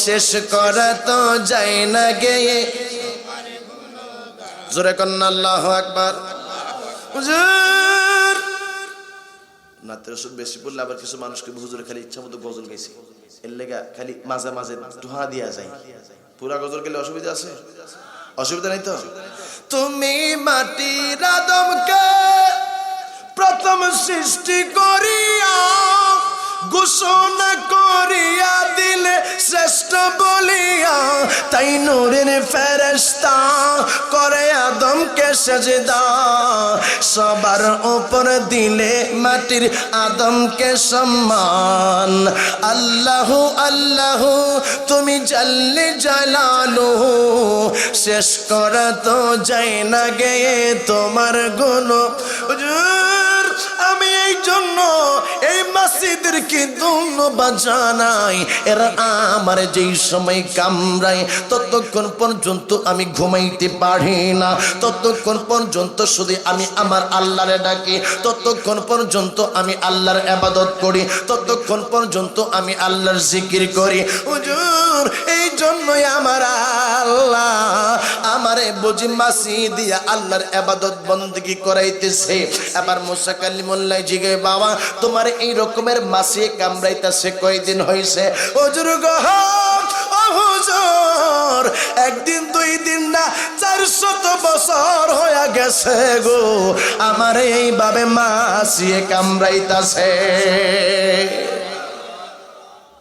শেষ করা তো যায় না গেয়ে। জোরে কন্না আল্লাহু আকবার। হুজুর, নাতের ওষুধ বেশি পড়লে আবার কিছু মানুষকে হুজুরে খালি ইচ্ছা মতো গজল গাইছে, এর লেগা খালি মাঝে মাঝে ধোঁয়া দিয়া যায়। পুরা গজল গেলে অসুবিধা আছে? অসুবিধা নেই তো? তুমি মাটির আদমকে প্রথম সৃষ্টি করিয়া ঘোষণা করিয়া দিলে শ্রেষ্ঠ বলিয়া, তাই নূরের ফেরেশতা করে আদমকে সেজদা। সবার উপর দিলে মাটির আদমকে সম্মান। আল্লাহু আল্লাহু তুমি জাল্লে জালালু, শেষ করা তো যায় না গেয়ে তোমার গুণ। হুজুর, আমি এই জন্য এই মাসজিদেরকে ধন্যবাদ জানাই। এরা আমার যেই সময় কামড়ায় ততক্ষণ পর্যন্ত আমি ঘুমাইতে পারি না, ততক্ষণ পর্যন্ত শুধু আমি আমার আল্লাহরে ডাকি, ততক্ষণ পর্যন্ত আমি আল্লাহর ইবাদত করি, ততক্ষণ পর্যন্ত আমি আল্লাহর জিকির করি। হুজুর, এই জন্যই আমার আল্লাহ আমারে বুঝি মাসি দিয়া আল্লাহর ইবাদত বندگی করাইতেছে। আবার মুসা কালিমুল্লাহ জিগে, বাবা তোমার এই রকমের মাসি কামড়াইতেছে কয়দিন হইছে? হুজুর গো, ও হুজুর, একদিন দুই দিন না 400 বছর হয়ে গেছে গো আমার এইভাবে মাসি কামড়াইতেছে।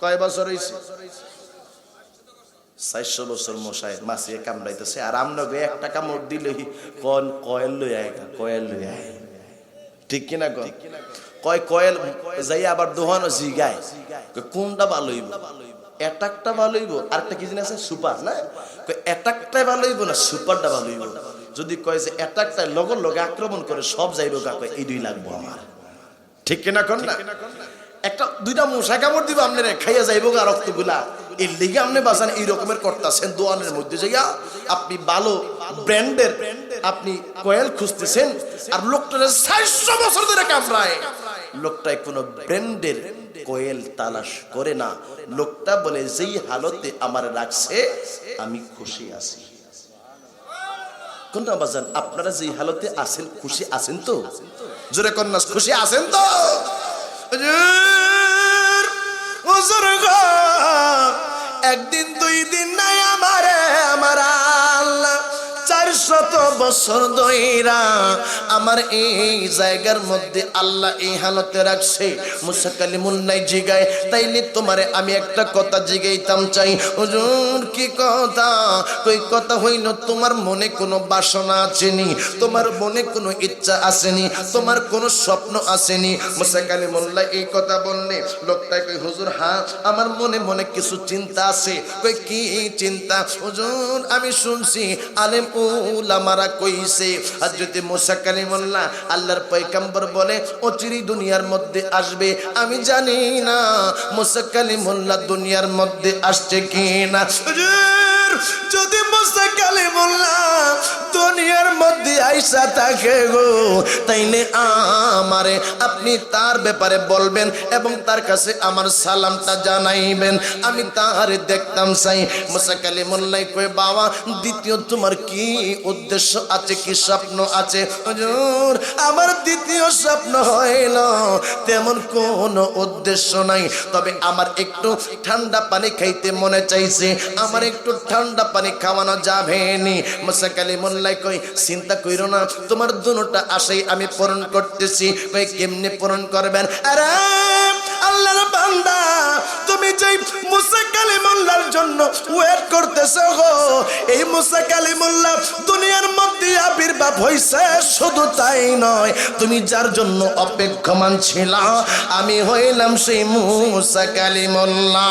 কয় বছর হয়েছে? 400 বছর মশায় মাছিয়ে কামড়াইতেছে। আর আমরা একটা কামড় দিলে কয়েল লই আয়, কয়েল লই আয়, ঠিক কিনা? কয় কয়েল যাই আবার দোহানো জিগায় কোনটা ভালো হইব, অ্যাটাকটা ভালো হইব, আরেকটা কি জিনিস আছে সুপার, না অ্যাটাকটাই ভালো হইব না সুপারটা ভালো হইব? যদি কয় যে অ্যাটাকটাই লগর লগে আক্রমণ করে সব যাইব, কয় এই 2 লাগবো আমার, ঠিক কিনা? কোন না একটা 2টা মশা কামড় দিব আপনারা খাইয়া যাইব গা রক্তগুলা। এই লিগে আপনি বাজান এই রকমের করতেছেন দোয়ানের মধ্যে যাইয়া আপনি ভালো ব্র্যান্ডের আপনি কয়েল খুঁজতেছেন, আর লোকটা 400 বছর ধরে কামড়ায়। লোকটাই কোনো ব্র্যান্ডের কয়েল তালাশ করে না, লোকটা বলে যেই হালতে আমার রাখছে আমি খুশি আছি। কোনটা বাজান? আপনারা যেই হালতে আছেন খুশি আছেন তো? জোরে কন্যা খুশি আছেন তো? একদিন 2 দিন নাই আমারে আমার আল্লাহ 400 বছর ধইরা আমার এই জায়গার মধ্যে আল্লাহ এই হালতে রাখছে। মুসা কালিমুল্লাহ জিগায়, তাইলে তোমারে আমি একটা কথা জিগাইতাম চাই। হুজুর কি কথা? কই কথা হইল তোমার মনে কোনো বাসনা আসেনি, তোমার মনে কোনো ইচ্ছা আসেনি, তোমার কোনো স্বপ্ন আসেনি? মুসা কালিমুল্লাহ এই কথা বললে লোকটা কই হুজুর হ্যাঁ আমার মনে মনে কিছু চিন্তা আছে। কই কি চিন্তা? হুজুর আমি শুনছি আলেম উলামারা কইছে হযরত মুসা কালিমুল্লাহ আল্লাহর পয়গম্বর বলে অচিরেই দুনিয়ার মধ্যে আসবে। আমি জানি না মুসা কালিমুল্লাহ দুনিয়ার মধ্যে আসছে কিনা। যদি মুসা কালিমুল্লাহ দুনিয়ার মধ্যে আইসা থাকে গো, তাইলে আমারে আপনি তার ব্যাপারে বলবেন এবং তার কাছে আমার সালামটা জানাইবেন, আমি তারে দেখতাম চাই। মুসা কালিমুল্লাহ কই বাবা দ্বিতীয় তোমার কি উদ্দেশ্য আছে, কি স্বপ্ন আছে? হুজুর আমার দ্বিতীয় স্বপ্ন হইল তেমন কোনো উদ্দেশ্য নাই, তবে আমার একটু ঠান্ডা পানি খাইতে মনে চাইছে, আমার একটু ঠান্ডা পানি খাওয়ানো যাবে নি? মুসা কালিমুল্লাহ কই চিন্তা কইরো না, তোমার দুটোটা আশাই আমি পূরণ করতেছি। কই কেমনে পূরণ করবেন? আরে আল্লাহর বান্দা তুমি যেই মুসা কালিমুল্লাহর জন্য ওয়েট করতেছো গো, এই মুসা কালিমুল্লাহ দুনিয়ার মধ্যে আবির্ভাব হইছে, শুধু তাই নয় তুমি যার জন্য অপেক্ষমান ছিলা আমি হইলাম সেই মুসা কালিমুল্লাহ।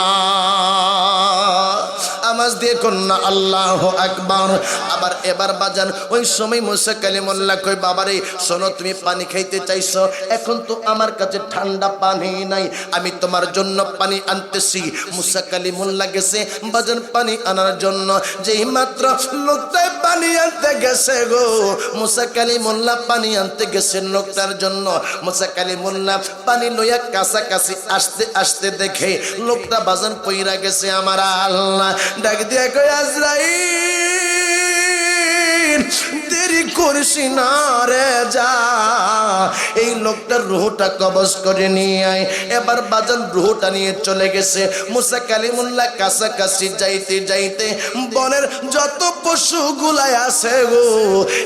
আওয়াজ দিয়ে কন্যা আল্লাহু আকবার। আবার এবার বাজান ওই সময় মুসা কালিমুল্লাহ কই বাবারে শোনো, তুমি পানি খাইতে চাইছো, এখন তো আমার কাছে ঠান্ডা পানি নাই, আমি তোমার জন্য পানি আনতেছি। মুসা কালিমুল্লাহ গেছে বাজান পানি আনার জন্য, যেই মাত্র লোকটাই পানি আনতে গেছে গো, মুসা কালিমুল্লাহ পানি আনতে গেছে লোকটার জন্য। মুসা কালিমুল্লাহ পানি লইয়া কাছাকাছি আসতে আসতে দেখে লোকটা বাজান পইরা গেছে। আমার আল্লাহ ডাক দিয়া কই আজরাইল দেরি করিস না রে, যা এই লোকটার রুহটা কবজ করে নিয়ে আয়। এবার বাজান রুহটা নিয়ে চলে গেছে। মুসা কালিমুল্লাহ কাছাকাছি যাইতে যাইতে বনের যত পশু গুলাই আছে গো,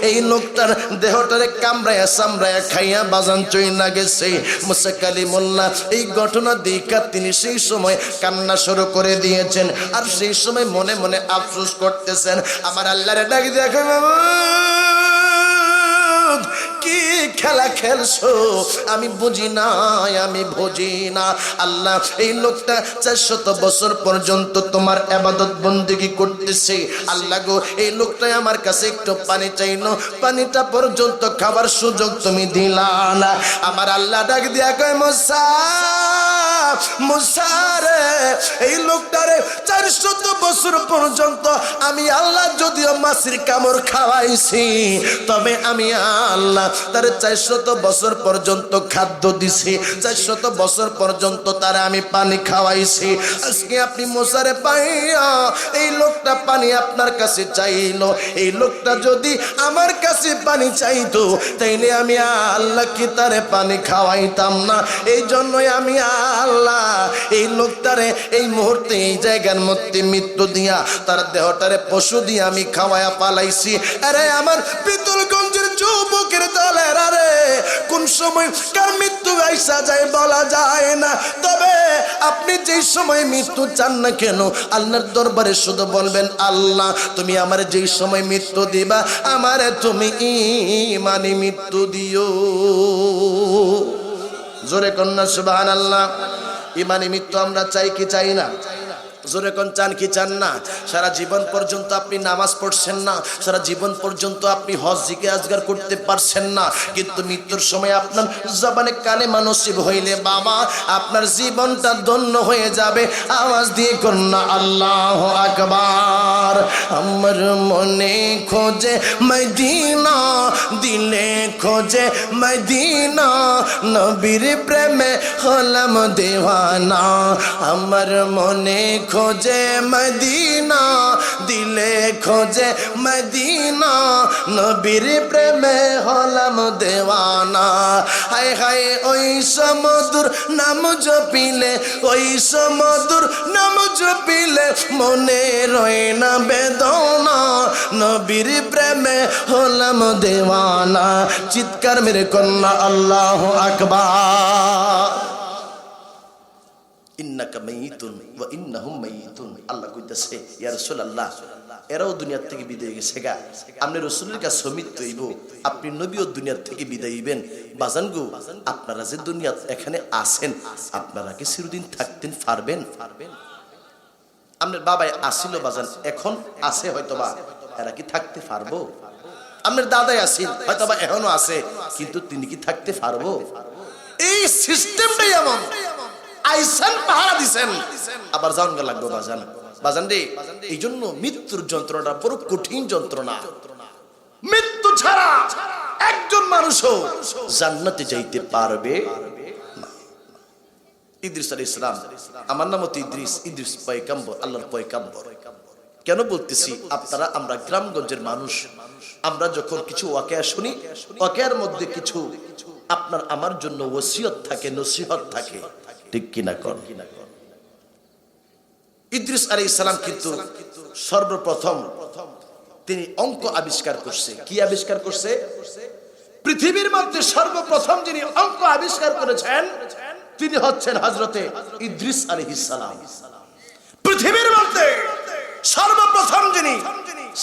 এই লোকটার দেহটারে কামড়ায়া সামড়ায়া খাইয়া বাজান চইলা গেছে। মুসা কালিমুল্লাহ এই ঘটনা দেখা তিনি সেই সময় কান্না শুরু করে দিয়েছেন, আর সেই সময় মনে মনে আফসোস করতেছেন। আমার আল্লাহরে ডাক দেখো কি খেলা খেলছো আমি বুঝি না, আমি বুঝি না। আল্লাহ এই লোকটা 400 বছর পর্যন্ত তোমার ইবাদত বন্দেগী করতেছে, আল্লাহ গো এই লোকটাই আমার কাছে একটু পানি চাইলো, পানিটা পর্যন্ত খাবার সুযোগ তুমি দিলা না। আমার আল্লাহ ডাক দিয়া কয় মুসা মুসা রে, এই লোকটারে 400 বছর পর্যন্ত আমি আল্লাহ যদিও মাছের কামড় খাওয়াইছি, তবে আমি আল্লাহ তারে 400 বছর পর্যন্ত খাদ্য দিছি, 400 বছর পর্যন্ত তারে আমি পানি খাওয়াইছি। আজকে আপনি মুসারে পাইয়া এই লোকটা পানি আপনার কাছে চাইলো, এই লোকটা যদি আমার কাছে পানি চাইতো তাইলে আমি আল্লাহ কি তারে পানি খাওয়াইতাম না? এই জন্যই আমি আল্লাহ এই লোকটারে এই মুহূর্তে এই জায়গার মধ্যে মৃত্যু দিয়া তার দেহটারে পশু দিয়ে আমি খাওয়ায়া পালাইছি। আরে আমার পিতলগঞ্জের যুবকের দলের আরে কোন সময় কার মৃত্যু আইসা যায় বলা যায় না। তবে আপনি যেই সময় মৃত্যু চান না কেন আল্লাহর দরবারে শুধু বলবেন, আল্লাহ তুমি আমার যেই সময় মৃত্যু দিবা আমারে তুমি ঈমানি মৃত্যু দিও। জোরে কন্যা সুবহানাল্লাহ। ঈমানি মৃত্যু আমরা চাই কি চাই না? জোরে কোন চান কি চান না? সারা জীবন পর্যন্ত আপনি নামাজ পড়ছেন না, সারা জীবন পর্যন্ত আপনি হজ জিকির আজগার করতে পারছেন না, কিন্তু মৃত্যুর সময় আপনার জবানে কালেমা নসিব হইলে বাবা আপনার জীবনটা ধন্য হয়ে যাবে। আওয়াজ দিয়ে কন্যা আল্লাহু আকবার। আমার মনে খোঁজে মদিনা, দিলে খোঁজে মদিনা, নবীর প্রেমে হলাম দেওয়ানা। আমার মনে খোঁজে মদিনা, দিলে খোঁজে মদিনা, নবীর প্রেমে হলাম দেওয়ানা। হায় হায় ওই সমুদ্র নাম জপিলে, ওই সমুদ্র নাম জপিলে মনে রয় না বেদনা, নবীর প্রেমে হলাম দেওয়ানা। চিৎকার মেরে কন্যা আল্লাহু আকবার। ইন্নাকা মাইয়িতুন ওয়া ইন্নাহুম মাইয়িতুন। আল্লাহ কইতাছে ইয়া রাসূলুল্লাহ এরাও দুনিয়া থেকে বিদায় গেছে গা, আপনি রাসূলের কাছে মৃত্যু হইব, আপনি নবীও দুনিয়া থেকে বিদায় হইবেন। বাজান গো আপনারা যে দুনিয়া এখানে আছেন আপনারা কি চিরদিন থাকতেন পারবেন? আপনার বাবাই আসিল বাজান, এখন আছে হয়তোবা, এরা কি থাকতে পারবো? আপনার দাদাই আসিল হয়তোবা এখনো আছে, কিন্তু তিনি কি থাকতে পারবো? এই সিস্টেমটাই এমন। আইসেন পাহারা দিছেন আবার যাওন গা লাগবে বাজান। বাজান রে এই জন্য মৃত্যুর যন্ত্রণাটা বড় কঠিন যন্ত্রণা। মৃত্যু ছাড়া একজন মানুষও জান্নাতে যাইতে পারবে না। ইদ্রিস আলাইহিস সালাম, আমার নাম তো ইদ্রিস, ইদ্রিস পয়গম্বর, আল্লাহর পয়গম্বর। কেন বলতেছি? আপনারা আমরা গ্রামগঞ্জের মানুষ, আমরা যখন কিছু ওয়াকিয়া শুনি, ওয়াকিয়ার মধ্যে কিছু আপনার আমার জন্য ওসিয়ত থাকে, নসিহত থাকে, ঠিক কিনা কর? ইদ্রিস আলাইহিস সালাম কিন্তু সর্বপ্রথম তিনি অঙ্ক আবিষ্কার করছে। কি আবিষ্কার করছে? পৃথিবীর মধ্যে সর্বপ্রথম যিনি অঙ্ক আবিষ্কার করেছেন তিনি হচ্ছেন হযরতে ইদ্রিস আলাইহিস সালাম। পৃথিবীর মধ্যে সর্বপ্রথম যিনি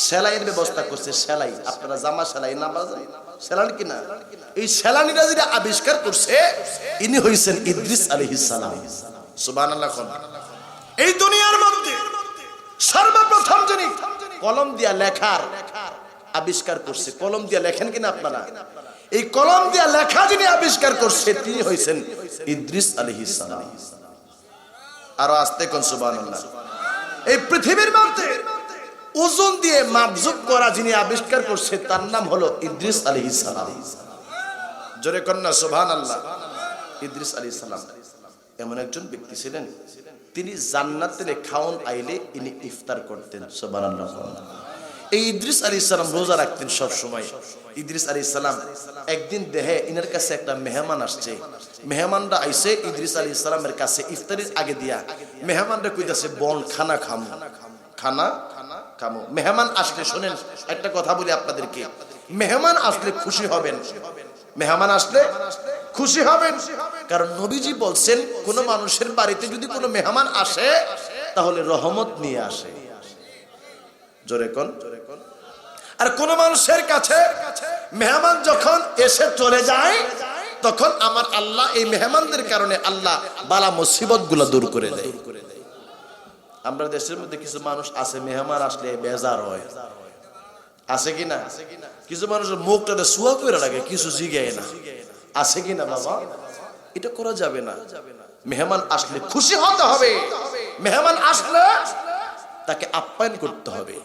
সেলাইয়ের ব্যবস্থা করছে, সেলাই, আপনারা জামা সেলাই না বাজান, সেলান কিনা, এই সেলানিরা যেটা আবিষ্কার করছে ইনি হইছেন ইদ্রিস আলাইহিস সালাম। সুবহানাল্লাহ। এই দুনিয়ার মধ্যে সর্বপ্রথম যিনি কলম দিয়া লেখার আবিষ্কার করছে, কলম দিয়া লেখেন কিনা আপনারা, এই কলম দিয়া লেখা যিনি আবিষ্কার করছে তিনি হইছেন ইদ্রিস আলাইহিস সালাম। আরো আস্তে কোন সুবহানাল্লাহ। এই পৃথিবীর মধ্যে ওজন দিয়ে মাপজুপ করা যিনি আবিষ্কার করছে তার নাম হলো ইদ্রিস আলাইহিস সালাম। জোরে কন্যা সুবহানাল্লাহ। ইদ্রিস আলাইহিস সালাম এমন একজন ব্যক্তি ছিলেন তিনি জান্নাতে খাওন আইলে ইনি ইফতার করতেন। সুবহানাল্লাহ। এই ইদ্রিস আলাইহিস সালাম রোজা রাখতেন সব সময়। ইদ্রিস আলাইহিস সালাম একদিন দেখে ইনার কাছে একটা মেহমান আসছে, মেহমানরা আইছে ইদ্রিস আলাইহিস সালামের কাছে ইফতারের আগে দিয়া, মেহমানরা কইতাছে বল খানা খামু, খানা খামু। মেহমান আসলে শোনেন একটা কথা বলি আপনাদেরকে, মেহমান আসলে খুশি হবেন, মেহমান আসলে খুশি হবেন, কারণ নবীজি বলছেন কোন মানুষের বাড়িতে যদি কোনো মেহমান আসে তাহলে রহমত নিয়ে আসে। জোরে কোন। আর কোন মানুষের কাছে মেহমান যখন এসে চলে যায় তখন আমার আল্লাহ এই মেহমানদের কারণে আল্লাহ বালা মুসিবত গুলা দূর করে দেয়। আমরা দেশের মধ্যে কিছু মানুষ আছে মেহমান আসলে বেজার হয়, আছে কিনা? কিছু মানুষের মুখটাতে সুয়া করে লাগে, কিছু জিগায় না, আছে কিনা বাবা? এটা করা যাবে না। মেহমান আসলে খুশি হতে হবে, মেহমান আসলে তাকে আপ্যায়ন করতে হবে।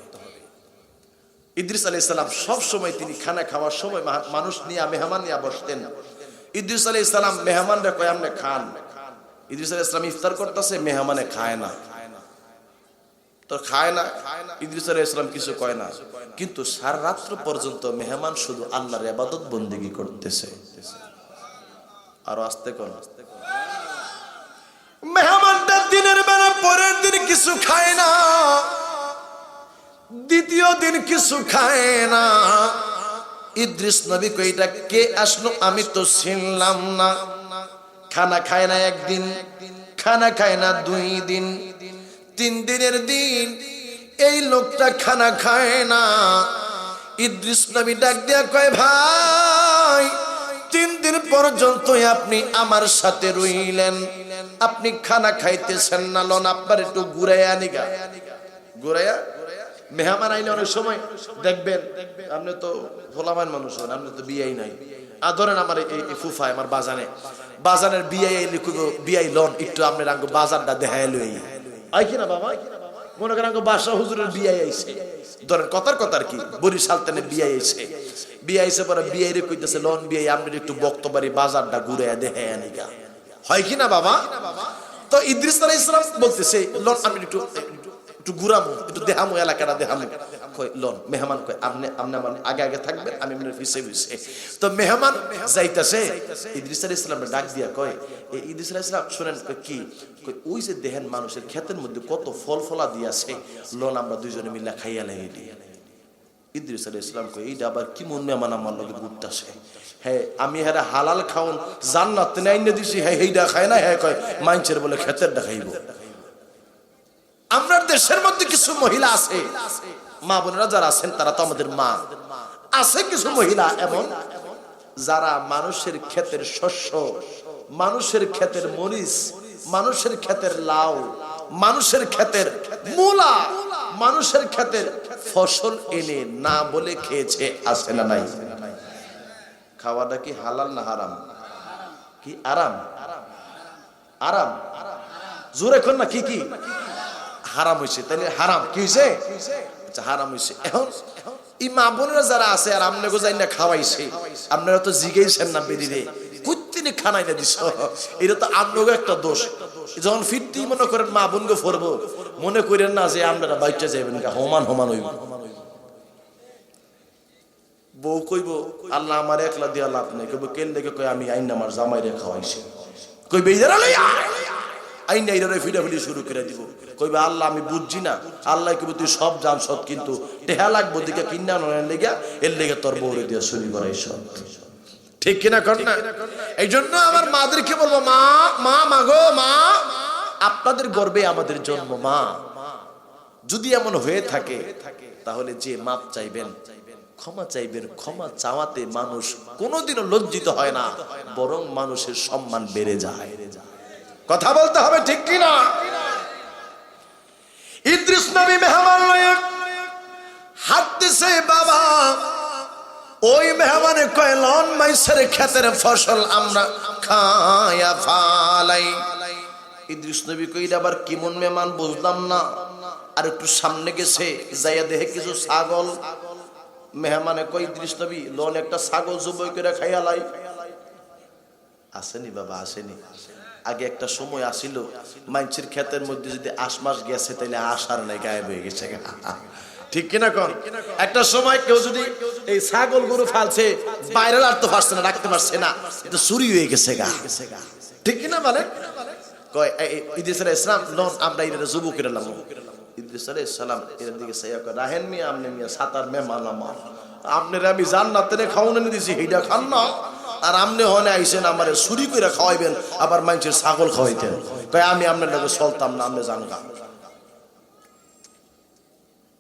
ইদ্রিস আলাইহিস সালাম সব সময় তিনি খানা খাওয়ার সময় মানুষ নিয়ে মেহমান নিয়ে বসতেন। ইদ্রিস আলাইহিস সালাম মেহমানরা কয় আমনে খান। ইদ্রিস আলাইহিস সালাম ইফতার করতেছে, মেহমানে খায় না, তো খায় না। ইদ্রিস আলাইহিস সালাম কিছু কয় না, কিন্তু সারা রাত্র পর্যন্ত মেহমান শুধু আল্লাহর ইবাদত বন্দেগী করতেছে। আরো আস্তে কোন। মেহমানটা দিনের বেলা পরের দিন কিছু খায় না, দ্বিতীয় দিন কিছু খায় না। ইদ্রিস নবী কই এটা কে আসলো আমি তো চিনলাম না। খানা খায় না একদিন, খানা খায় না 2 দিন, 3 দিনের দিন এই লোকটা খানা খায় না। ইদ্রিস নবী ডাক দিয়া কয় ভাই 3 দিন পর্যন্ত আপনি আমার সাথে রইলেন, আপনি খানা খাইতেছেন না, লন আপনার একটু ঘুরাইয়া আনিগা। ঘুরাইয়া মেহমান আইলে অনেক সময় দেখবেন, আপনি তো ভোলামান মানুষ হন, আপনি তো বিয়াই নাই, ধরেন আমার এই ফুফায় আমার বাজানের বিয়াই আইলে বিয়াই লন একটু আপনার আঙ্গ বাজারটা দেখাই লই আই কিনা বাবা। মনে করেন বাসা হুজুরের বিয়াই আইছে, ধরেন কথার কি বরিশাল তেনে বিয়াই আইছে, বিয়ে আইসে পরে বিয়ে রে কইতেছে লন বিয়ে আপনি একটু বক্তবাড়ি বাজারটা ঘুরে দেখে আনিকা, হয় কি না বাবা? তো ইদ্রিস আলাইহিস সালাম বলতেছে লন আমি একটু ঘুরামু, একটু দেখামু, এলাকাটা দেখামু। কই লন মেহমান কই আপনি আমার আগে থাকবেন, আমি আপনার পিছে। তো মেহমান যাইতাছে, ইদ্রিস আলাইহিস সালাম ডাক দিয়া কয় এই ইদ্রিস আলাইহিস সালাম শুনেন কি কই ওই যে দেখেন মানুষের ক্ষেতের মধ্যে কত ফল ফলা দিয়েছে, লন আমরা দুইজনে মিলে খাইয়া লাগি দিই। ইদ্রিস আলাইহিস সালাম কই এইটা আবার কি মন মেহমান আমার লগে ঘুরতাছে, হ্যাঁ আমি হ্যাঁ হালাল খাওন জান্নাত নাইনে দিছি, হ্যাঁ এইটা খায় না, হ্যাঁ কয় মাইনছের বলে ক্ষেতের দেখাইব। আমরা দেশের মধ্যে কিছু মহিলা আছে, মা বোনেরা যারা আছেন তারা তো আমাদের মা, আছে কিছু মহিলা এমন যারা মানুষের ক্ষেতের শস্য, মানুষের ক্ষেতের মরিচ, মানুষের ক্ষেতের লাউ, মানুষের ক্ষেতের মূলা, মানুষের ক্ষেতের ফসল এনে না বলে খেয়েছে, আছে না নাই? খাওয়াটা কি হালাল না হারাম? কি আরাম? আরাম জোরে কোন না কি কি হারাম হইছে, তাইলে হারাম কি হইছে? আচ্ছা হারাম হইছে। এখন এই মা বোনেরা যারা আছে আর আমনে গো যাই না খাওয়াইছে, আপনারা তো জিগাইছেন না বেরিয়ে কুত্তিনি খানাই না দিছ, এটা তো আমনগো একটা দোষ। যখন ফিরতি মনে করেন মা বোনকে ফরবো, মনে করেন না যে আপনারা বাইচা যাবেন হমান হইব। বউ কইব আল্লাহ আমার একলা দিয়া লাভ নাই, কইব কেন দেখে কই আমি আইন আমার জামাই রে খাওয়াইছি, কইবে ইদারা লই আইন না ইদারা ফিডাফিডি শুরু করে দিব, কইবে আল্লাহ আমি বুঝছি না, আল্লাহ কইব তুই সব জানছত কিন্তু টেহা লাগবো দিকে কিনা নয় লেগা এর লেগে তোর বউরে দিয়া শুরু করাইছ, ঠিক কিনা কর না? এই জন্য আমার মাদেরকে বলবো মা মা মাগো মা, আপনাদের গর্বে আমাদের জন্ম মা। যদি এমন হয়ে থাকে তাহলে যে মাপ চাইবেন, ক্ষমা চাইবেন, ক্ষমা চাওয়াতে মানুষ কোনোদিনও লজ্জিত হয় না, বরং মানুষের সম্মান বেড়ে যায়। কথা বলতে হবে ঠিক কিনা? ইদ্রিস নবী মেহমান লয়ে হাঁটতেছে, বাবা ওই মেহমানে কয় লন মাইসের ক্ষেতের ফসল আমরা খায়া ফালাই। ইদ্রিস নবী কইরা আবার কেমন মেহমান বুঝলাম না, আর একটু সামনে গেছে যাইয়া দেখে কিছু ছাগল। মেহমানে কই ইদ্রিস নবী লন একটা ছাগল জবাই করে খাইয়া লাই। আসেনি বাবা আসেনি, আগে একটা সময় আসিল মাইনছের ক্ষেতের মধ্যে যদি আশমাস গেছে তাইলে আশার নাই গায়েব হয়ে গেছে, ঠিক কিনা কোন? একটা সময় কেউ যদি এই ছাগল গরু ফালছে বাইরে রাখতে পারছে না, রাখতে পারছে না, এটা চুরি হয়ে গেছে গা, ঠিক কিনা বলেন? কয় ইদ্রিস আলাইহিস সালাম লন আমরা এটা জবাই করে লাম। ইদ্রিস আলাইহিস সালাম এর দিকে চাইয়া কয় রাহেন মিয়া আমনে মিয়া সাতার মেহমান আমার, আপনারে আমি জান্নাতে খাওয়ানো দিছি এইটা খান না, আর আমনে হনে আইছেন আমারে চুরি করে খাওয়াইবেন, আবার মানুষের ছাগল খাওয়াইতেন। কয় আমি আপনার লগে চলতাম না, আপনি জানগা।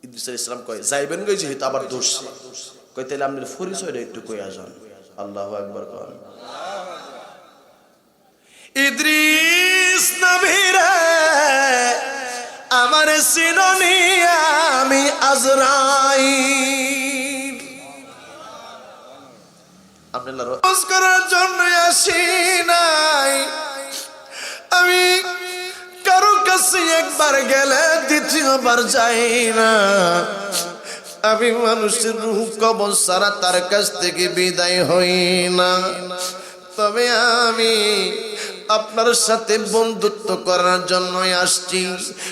ইদ্রিস আলাইহিস সালাম কয় যাইবেন গই যেহেতু আবার দোষ, কয় তাইলে আপনার পরিচয়টা একটু কইয়া যান। আল্লাহু আকবার কন। ইদ্রিস নবী রে আমার সিননি আমি আজরাইল, আপনার রোজ করার জন্য আসি নাই, আমি কারো কাছে একবার গেলে দ্বিতীয়বার যাই না, আমি মানুষের রূহ কবর ছাড়া তার কাছ থেকে বিদায় হই না। তবে আমি আপনার সাথে বন্ধুত্ব করার জন্য আসছি।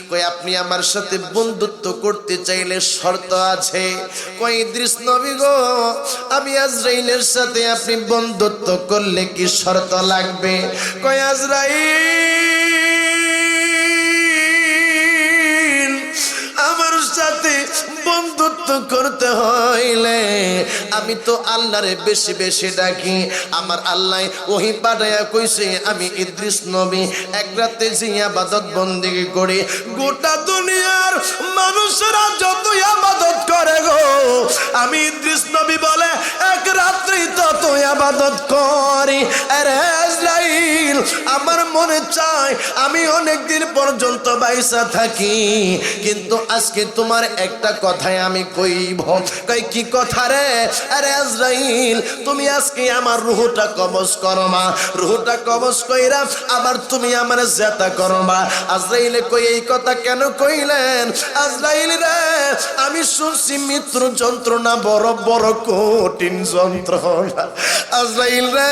কই আপনি আমার সাথে বন্ধুত্ব করতে চাইলে শর্ত আছে। কই ইদ্রিস নবী গো আমি আজরাইলের সাথে আপনি বন্ধুত্ব করলে কি শর্ত লাগবে? কই আজরাইল আমার সাথে বন্ধুত্ব করতে হইলে আমি তো আল্লাহরে বেশি বেশি ডাকি। আমার আল্লাহ ওহী পাঠায়া কইছে আমি ইদ্রিস নবী এক রাতে যে ইবাদত বন্দেগী করি গোটা দুনিয়ার মানুষরা যত ইবাদত করে গো, আমি ইদ্রিস নবী বলে এক রাত্রি তত ইবাদত করি। আরে আজরাইল আমার মনে চায় আমি অনেক দিন পর্যন্ত বাইসা থাকি, কিন্তু আজকে তোমার একটা কথাই আমি কইব। কই কি কথা রে? আরে আজরাইল তুমি আজকে আমার রূহটা কবজ করবা, রূহটা কবজ কইরা আবার তুমি আমার জেতা করবা। আজরাইলে কই এই কথা কেন কইলেন? আজরাইল রে আমি শুনছি মৃত্যুর যন্ত্রণা বড় বড় কঠিন যন্ত্রণা। আজরাইল রে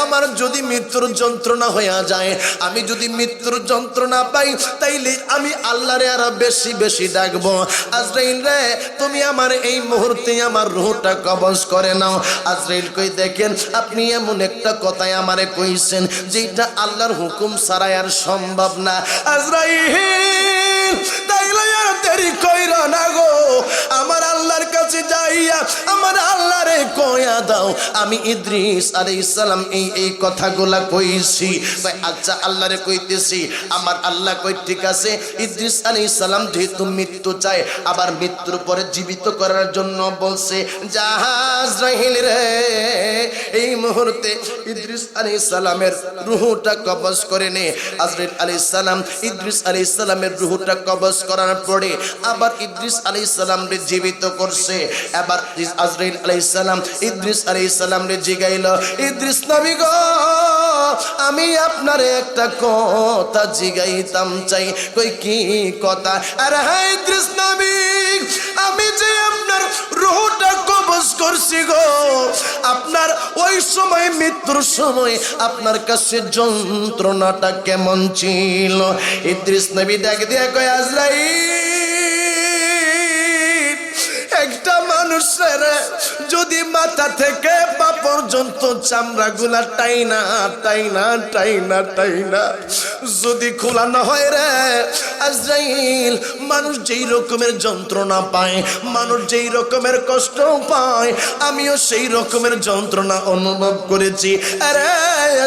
আমার যদি মৃত্যুর যন্ত্রণা হইয়া যায়, আমি যদি মৃত্যুর যন্ত্রণা পাই, তাইলে আমি আল্লাহরে আরো বেশি বেশি ডাকবো। আজরাইল রে তুমি আমার এই মুহূর্তে আমার রূহটা কবজ করে নাও। আজরাইল কই দেখেন আপনি এমন একটা কথাই আমারে কইছেন যেটা আল্লাহর হুকুম ছাড়া আর সম্ভব না। আজরাইল তাইলে আর দেরি কইরা না গো, আমার আল্লাহর কাছে যাইয়া আমার আল্লাহরে কইয়া দাও আমি ইদ্রিস আলাইহিস সালাম এই কথাগুলা কইছি। আচ্ছা আল্লাহরে কইতেছি। আমার আল্লাহ কই ঠিক আছে, ইদ্রিস আলাইহিস সালাম যেহেতু মৃত্যু চায়, আবার মৃত্যুর পরে জীবিত করার জন্য বলছে আজরাইল রে এই মুহূর্তে ইদ্রিস আলাইহিস সালামের রূহটা কবজ করে নে। আজরাইল আলাইহিস সালাম ইদ্রিস আলাইহিস সালামের রূহটা কবজ করার পরে আবার ইদ্রিস আলাইহিস সালামকে জীবিত করছে। আবার আজরাইল আলাইহিস সালাম ইদ্রিস আলাইহিস সালামকে জিগাইল, ইদ্রিস নবী গো আমি আপনারে একটা কথা জিগাইতাম চাই। কই কি কথা? আরে হ্যাঁ ইদ্রিস নবী আমি যে আপনার রূহটা কবজ করছি গো, আপনার ওই সময় মৃত্যুর সময় আপনার কাছে যন্ত্রণাটা কেমন ছিল? ইদ্রিস নবী ডাক দিয়া কয় আজরাইল একটা মানুষের যদি মাথা থেকে পা পর্যন্ত চামড়া গুলা টাইনা টাইনা টাইনা টাইনা যদি খোলানো হয় রে আজরাইল, মানুষ যেই রকমের যন্ত্রণা পায়, মানুষ যেই রকমের কষ্ট পায়, আমিও সেই রকমের যন্ত্রণা অনুভব করেছি। আরে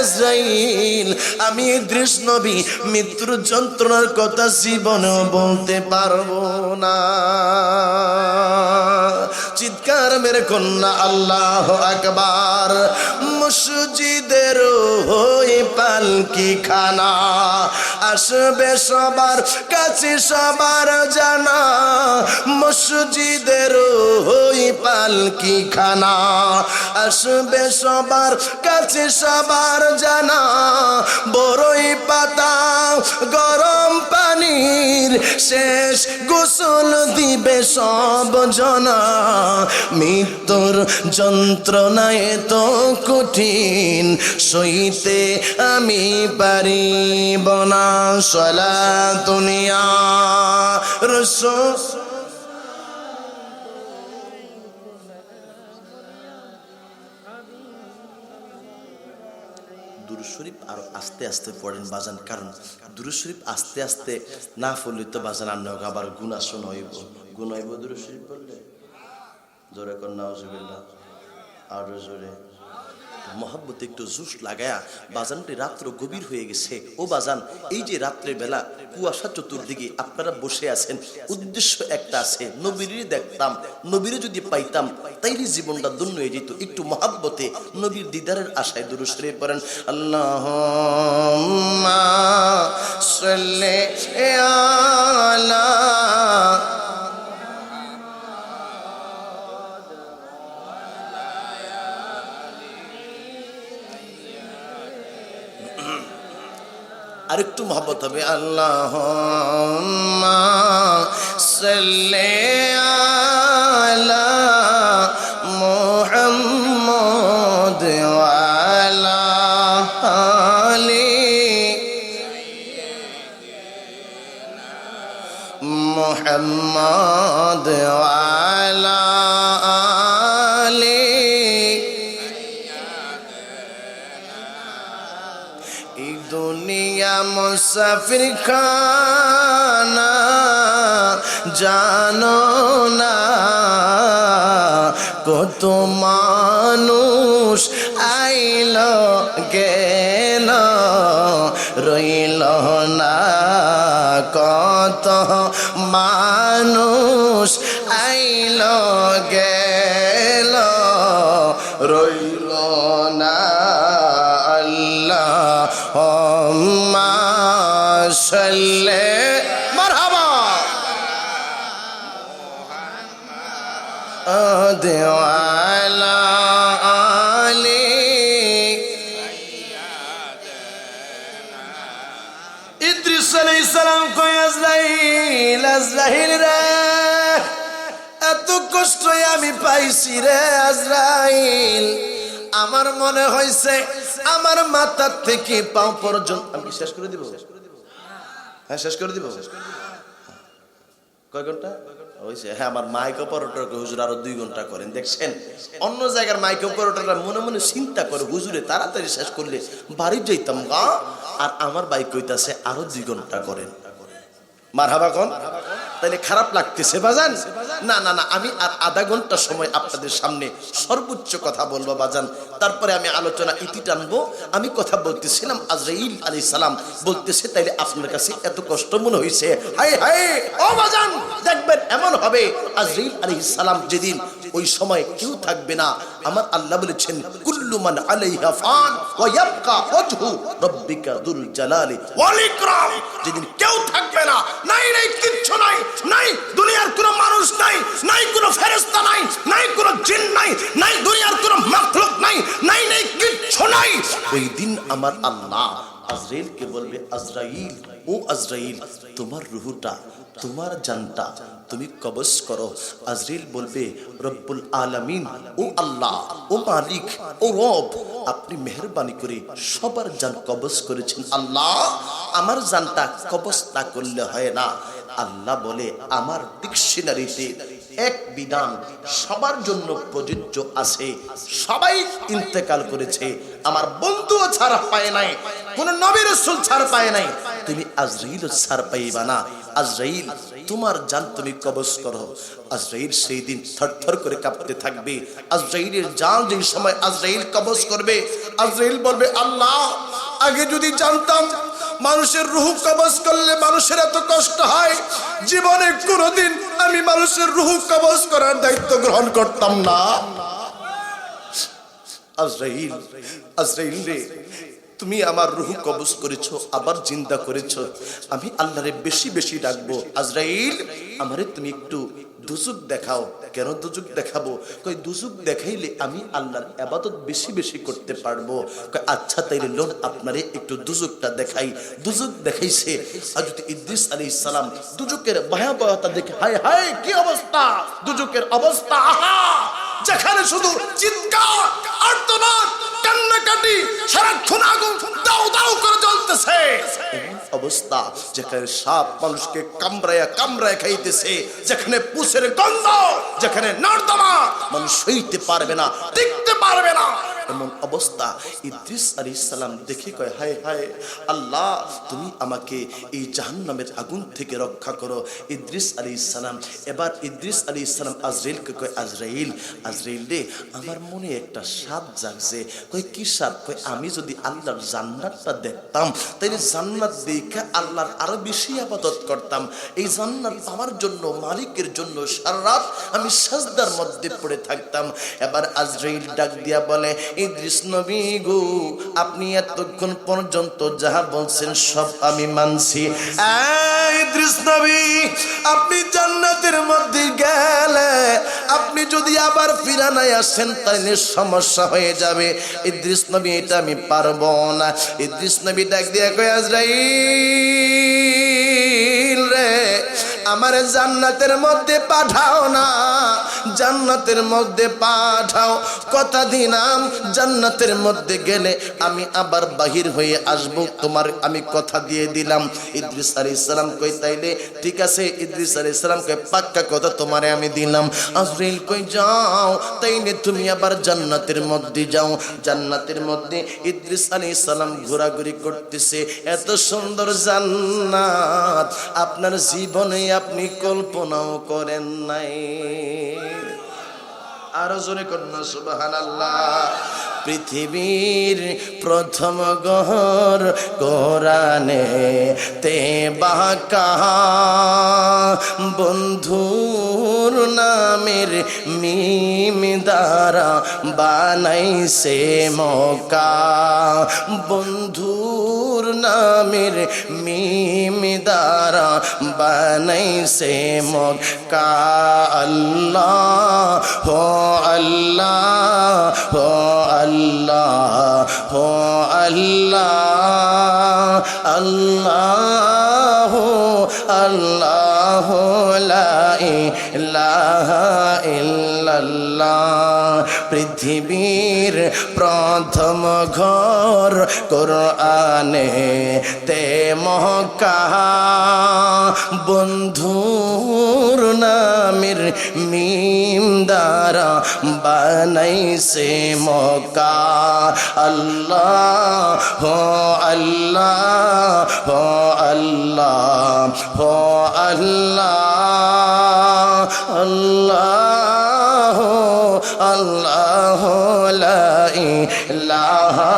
আজরাইল আমি ইদ্রিস নবী মৃত্যুর যন্ত্রণার কথা জীবনেও বলতে পারবো না। চিৎকার মেরে কন্যা আল্লাহু আকবার। মসজিদের ওই পালকি খানা আসবে সবার কাছে সবার জানা, মসজিদের ওই পালকি খানা আসবে সবার কাছে সবার জানা। বড়ই পাতা গরম পানির শেষ গোসল দিবে সব জনা, মৃত্যুর যন্ত্রণায় তো কঠিন সইতে আমি পারিব না। সালাতুন ইয়া রাসূল দুরূদ শরীফ আর আস্তে আস্তে পড়েন বাজান, কারণ দুরূদ শরীফ আস্তে আস্তে না পড়লে তো বাজান আর আবার গুনাহ শোনা হইব। গুনাহ হইব দুরূদ শরীফ পড়লে। জোরে কর নাউজুবিল্লাহ, আরো জোরে। মহব্বতে একটু জোশ লাগায়া বাজানটি রাত্র গভীর হয়ে গেছে। ও বাজান এই যে রাত্রে বেলা কুয়াশা চতুর্দিকে আপনারা বসে আছেন, উদ্দেশ্য একটা আছে, নবীরে দেখতাম, নবীরে যদি পাইতাম তাইলে জীবনটা ধন্য হয়ে যেত। একটু মহব্বতে নবীর দিদারের আশায় দুরূদ শরীফ পড়েন। আল্লাহুম্মা সাল্লি আলা আরেকটু মহব্বত হবে। আল্লাহুম্মা সাল্লি আলা মুহাম্মাদ ওয়া আলা আলি মুহাম্মাদ ওয়া আলা আলি। এই দুনিয়া মুসাফির খানা জানো না, কত মানুষ আইল গেল রইল না, কত মানুষ আইল গেল রইল না। আল্লাহুম্মা সাল্লি মারহাবা আলা আলি। ইদ্রিস আলাইহিস সালাম কই আজরাইল, আজরাইল রে এত কষ্ট আমি পাইছি রে আজরাইল, আমার মনে হয়েছে আমার মাথা থেকে পাও পর্যন্ত। আমি শেষ করে দিব? হ্যাঁ শেষ করে দিব। কয় ঘন্টা হয়েছে? হ্যাঁ, আমার মাইক অপারেটর হুজুর আরো 2 ঘন্টা করেন। দেখছেন অন্য জায়গার মাইক অপারেটররা মনে মনে চিন্তা করে হুজুরে তাড়াতাড়ি শেষ করলে বাড়ি যাইতাম গা, আর আমার বাইক কইতাছে আরো 2 ঘন্টা করেন। মারহাবা কোন? তাইলে খারাপ লাগতেছে বাজান? না না না, আমি আর আধা ঘন্টা সময় আপনাদের সামনে সর্বোচ্চ কথা বলবো বাজান, তারপরে আমি আলোচনা ইতি টানবো। আমি কথা বলতেছিলাম আজরাইল আলাইহিস সালাম বলতেছে, তাইলে আপনার কাছে এত কষ্ট মনে হইছে? হায় হায় ও বাজান, দেখবেন এমন হবে আজরাইল আলাইহিস সালাম যেদিন ওই সময় কেউ থাকবে না। আমার আল্লাহ বলেছেন কুল্লু মান আলাইহা ফান ওয়া ইয়াবকা ওয়াজহু রাব্বিকা যুল জালালি ওয়াল ইকরাম। যেদিন কেউ থাকবে না, নাই নাই কিচ্ছু নাই, নাই দুনিয়ার কোনো মানুষ নাই, নাই কোনো ফেরেশতা নাই, নাই কোনো জিন নাই, নাই দুনিয়ার কোনো মাখলুক নাই, নাই নাই কিচ্ছু নাই। ওই দিন আমার আল্লাহ আজরাইলকে বলবে, আজরাইল ও আজরাইল, তোমার রূহটা, তোমার জানটা তুমি কবজ করো। আজরাইল বলবে, রব্বুল আলামিন, ও আল্লাহ, ও মালিক, ও রব, আপনি মেহেরবানি করে সবার জান কবজ করেছেন। আল্লাহ আমার জানটা কবজ না করলে হয় না। আল্লাহ বলে, আমার ডিকশনারিতে এক বিধান সবার জন্য প্রযোজ্য আছে। সবাই ইন্তেকাল করেছে, আমার বন্ধুও ছাড় পায় নাই, কোন নবী রাসূল ছাড় পায় নাই, তুমি আজরাইলও ছাড় পাইবা না। আজরাইল তোমার জান তুমি কবজ করো। আজরাইল সেই দিন থরথর করে কাঁপতে থাকবে। আজরাইলের জান যেই সময় আজরাইল কবজ করবে, আজরাইল বলবে, আল্লাহ আগে যদি জানতাম মানুষের রূহ কবজ করলে মানুষের এত কষ্ট হয়, জীবনে কোনোদিন আমি মানুষের রূহ কবজ করার দায়িত্ব গ্রহণ করতাম না। আজরাইল, আজরাইল রে, তুমি আমার রূহ কবজ করেছো, আবার জিন্দা করেছো, আমি আল্লাহরে বেশি বেশি ডাকবো। আজরাইল আমারে তুমি একটু দুজুক দেখাও। কেন দুজুক দেখাবো? কই দুজুক দেখাইলে আমি আল্লাহর ইবাদত বেশি বেশি করতে পারবো। কই আচ্ছা তাইলে লোন আপনারে একটু দুজুকটা দেখাই। দুজুক দেখাইছে। হযরত ইদ্রিস আলাইহিস সালাম দুজুকের ভয়াবহতা দেখে, হায় হায় কি অবস্থা, দুজুকের অবস্থা, আহা, যেখানে শুধু চিৎকার, আর্তনাদ, কান্নাকাটি, সারাক্ষণ আগুন দাউ দাউ করে জ্বলতেছে, অবস্থা যেখানে সাপ মানুষকে কামড়ায়া কামড়ায়া খাইতেছে, যেখানে পুষের গন্ধ, যেখানে নর্দমা মানুষ সইতে পারবে না, টিকতে পারবে না, এমন অবস্থা। ইদ্রিস আলাইহিস সালাম দেখে কয়, হায় হায় আল্লাহ, তুমি আমাকে এই জাহান্নামের আগুন থেকে রক্ষা করো। ইদ্রিস আলাইহিস সালাম, এবার ইদ্রিস আলাইহিস সালাম আজরাইলকে কয়, আজরাইল, আজরাইল রে, আমার মনে একটা স্বাদ জাগছে। কয় কি স্বাদ? কয় আমি যদি আল্লাহর জান্নাতটা দেখতাম, তাইলে জান্নাত দেখে আল্লাহর আরো বেশি ইবাদত করতাম। এই জান্নাত পাওয়ার জন্য, মালিকের জন্য সারা রাত আমি সাজদার মধ্যে পড়ে থাকতাম। এবার আজরাইল ডাক দিয়া বলে, ইদ্রিস নবী গো, আপনি এতক্ষণ পর্যন্ত যাহা বলছেন সব আমি মানছি। ইদ্রিস নবী, আপনি জান্নাতের মধ্যে গেলে আপনি যদি আবার ফিরা নাই আসেন তাহলে সমস্যা হয়ে যাবে। ইদ্রিস নবী, এটা আমি পারবো না। ইদ্রিস নবী ডাক দিয়া কয়, আজরাইল রে, আমার জান্নাতের মধ্যে পাঠাও না, জান্নাতের মধ্যে পাঠাও। কথা দিলাম জান্নাতের মধ্যে গেলে আমি আবার বাহির হয়ে আসব, তোমার আমি কথা দিয়ে দিলাম। ইদ্রিস আলাইহিস সালাম কই, তাইলে ঠিক আছে। ইদ্রিস আলাইহিস সালাম কই, পাক্কা কথা তোমারে আমি দিলাম। আজরাইল কই, যাও তাইলে তুমি আবার জান্নাতের মধ্যে যাও। জান্নাতের মধ্যে ইদ্রিস আলাইহিস সালাম ঘোরাঘুরি করতেছে। এত সুন্দর জান্নাত আপনার জীবনে আপনি কল্পনাও করেন নাই। আরো জোরে কন্যা সুবহানাল্লাহ। পৃথিবীর প্রথম গহর কোরআনে তে বাঁকা, বন্ধুর নামের মিম দ্বারা বানাইছে মক্কা, বন্ধুর নামের মিম দ্বারা বানাইছে মক্কা। আল্লাহ হো আল্লাহ হো আল্লাহ হো আল্লাহ, আল্লাহ আল্লাহ লা ইলাহা ইল্লাল্লাহ। পৃথিবীর প্রথম ঘর কোরআনে তে মক্কা, বন্ধুর নামের মিম দ্বারা বানাইছে মক্কা। আল্লাহ হো আল্লাহ হো আল্লাহ হো আল্লাহ, আল্লাহ আল্লাহ লা ইলাহা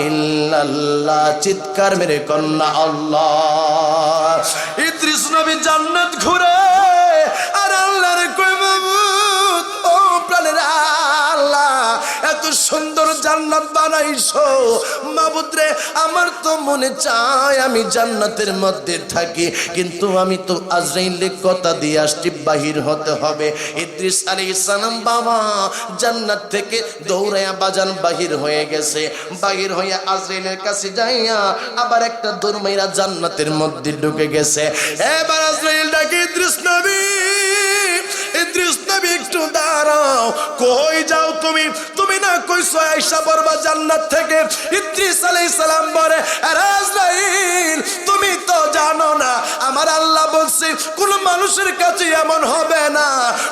ইল্লাল্লাহ। চিৎকার মেরে কন্যা আল্লাহ। ইদ্রিস নবী জান্নাত ঘুরে আর আল্লাহর কই মাবুদ ও প্রাণের আল্লাহ, এত সুন্দর জান্নাত বানাইছো মাবুদ রে, আমার তো মনে চায় আমি জান্নাতের মধ্যে থাকি, কিন্তু আমি তো আজরাইলে কথা দিয়ে আসছি বাহির হতে হবে। ইদ্রিস আলাইহিস সালাম বাবা জান্নাত থেকে দৌড়ায়া বাজান বাহির হয়ে গেছে, বাহির হইয়া আজরাইলের কাছে যাইয়া আবার একটা দৌড় মাইরা জান্নাতের মধ্যে ঢুকে গেছে। এবার আজরাইল ডাকে ইদ্রিস নবী, ইদ্রিস নবী একটু দাঁড়াও, কই যাও তুমি? তুমি না কইছো আয়েশা বরবা জান্নাত থেকে। ইদ্রিস আলাইহিস সালাম বলে, আরে আজরাইল তুমি তো জানো না আমার আল্লাহ বলছে কোন মানুষের কাছে এমন হবে না,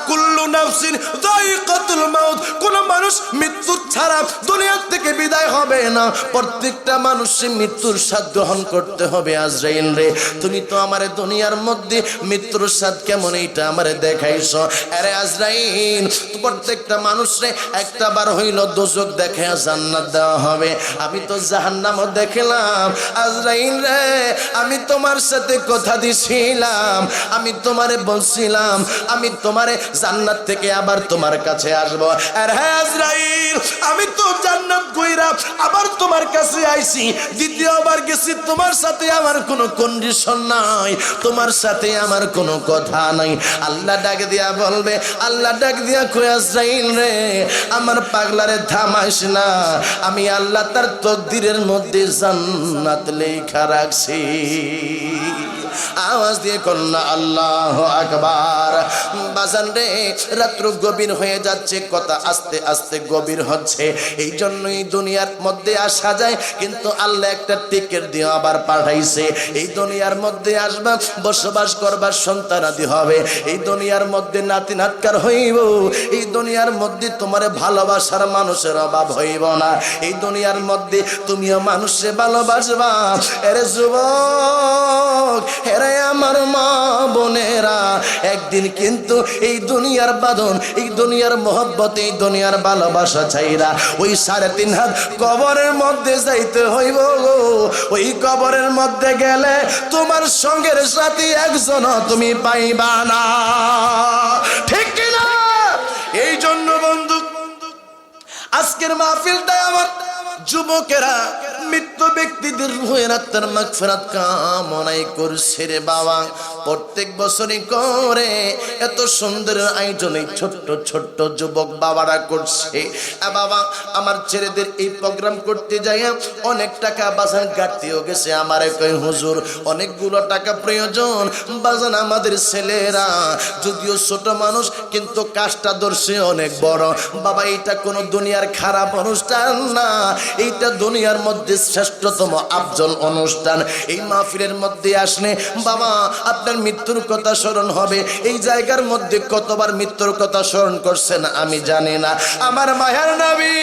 কুল্লু নাফসিন যায়িকাতুল মাউত, কোন মানুষ মৃত্যু ছাড়া দুনিয়া থেকে বিদায় হবে না, প্রত্যেকটা মানুষের মৃত্যুর স্বাদ গ্রহণ করতে হবে। আজরাইল রে তুমি তো আমারে দুনিয়ার মধ্যে মৃত্যুর স্বাদ কেমন এইটা আমারে দেখাইছো। আরে আজরাইল প্রত্যেকটা মানুষরে একটা বার হইল দোজখ দেখে জান্নাত দেওয়া হবে, আমি তো জাহান্নামও দেখলাম। আজরাইল রে আমি তোমার সাথে কথা দিছিলাম, আমি তোমারে বলছিলাম আমি তোমারে জান্নাত থেকে আবার তোমার কাছে আসবো। আর হ্যাঁ আজরাইল আমি তো জান্নাত কইরা আবার তোমার কাছে আইছি, দ্বিতীয়বার গেছি, তোমার সাথে আমার কোনো কন্ডিশন নাই, তোমার সাথে আমার কোনো কথা নাই। আল্লাহ ডাক দিয়া বলবে, আল্লাহ ডাক দিয়া কই আজরাইল রে আমার পাগলারে থামাইস না, আমি আল্লাহ তার তকদিরের মধ্যে জান্নাত লেখা রাখছি। আওয়াজ দিয়ে কন্যা আল্লাহু আকবার। বাজান রে রাত্র গভীর হয়ে যাচ্ছে, কথা আস্তে আস্তে গভীর হচ্ছে, এই জন্যই দুনিয়ার মধ্যে আসা যায়, কিন্তু আল্লাহ একটা টিকেট দিয়ে আবার পাঠাইছে, এই দুনিয়ার মধ্যে আসবা, বসবাস করবার সন্তানাদি হবে, এই দুনিয়ার মধ্যে নাতি নাতকার হইব, এই দুনিয়ার মধ্যে তোমার ভালোবাসার মানুষের অভাব হইব না, এই দুনিয়ার মধ্যে তুমিও মানুষে ভালোবাসবা। এরে যুবক, এরে আমার মা বোনেরা, একদিন কিন্তু এই দুনিয়ার বাঁধন, এই দুনিয়ার মোহব্বত, এই দুনিয়ার ভালোবাসা চাইরা ওই 3.5 হাত কবরের মধ্যে যাইতে হইব গো। ওই কবরের মধ্যে গেলে তোমার সঙ্গের সাথী একজন তুমি পাইবা না, ঠিক কিনা? এই জন্য বন্ধু আজকের মাহফিলটাই আমার যুবকেরা মৃত্যু ব্যক্তিদের রুহের আত্মার মাগফিরাত কামনাই করছে রে বাবা। প্রত্যেক বছরই করে এত সুন্দর আয়োজন এই ছোট্ট ছোট্ট যুবক বাবারা করছে। বাবা আমার ছেলেদের এই প্রোগ্রাম করতে যাই অনেক টাকা বাজান ঘাটতিও গেছে, আমারে কই হুজুর অনেকগুলো টাকা প্রয়োজন বাজান, আমাদের ছেলেরা যদিও ছোট মানুষ কিন্তু কাজটা ধরছে অনেক বড়। বাবা এটা কোনো দুনিয়ার খারাপ অনুষ্ঠান না, এইটা দুনিয়ার মধ্যে শ্রেষ্ঠতম আফজল অনুষ্ঠান। এই মাহফিলের মধ্যে আসলে বাবা আপনার মৃত্যুর কথা স্মরণ হবে। এই জায়গার মধ্যে কতবার মৃত্যুর কথা স্মরণ করছেন আমি জানি না। আমার মায়ার নবী,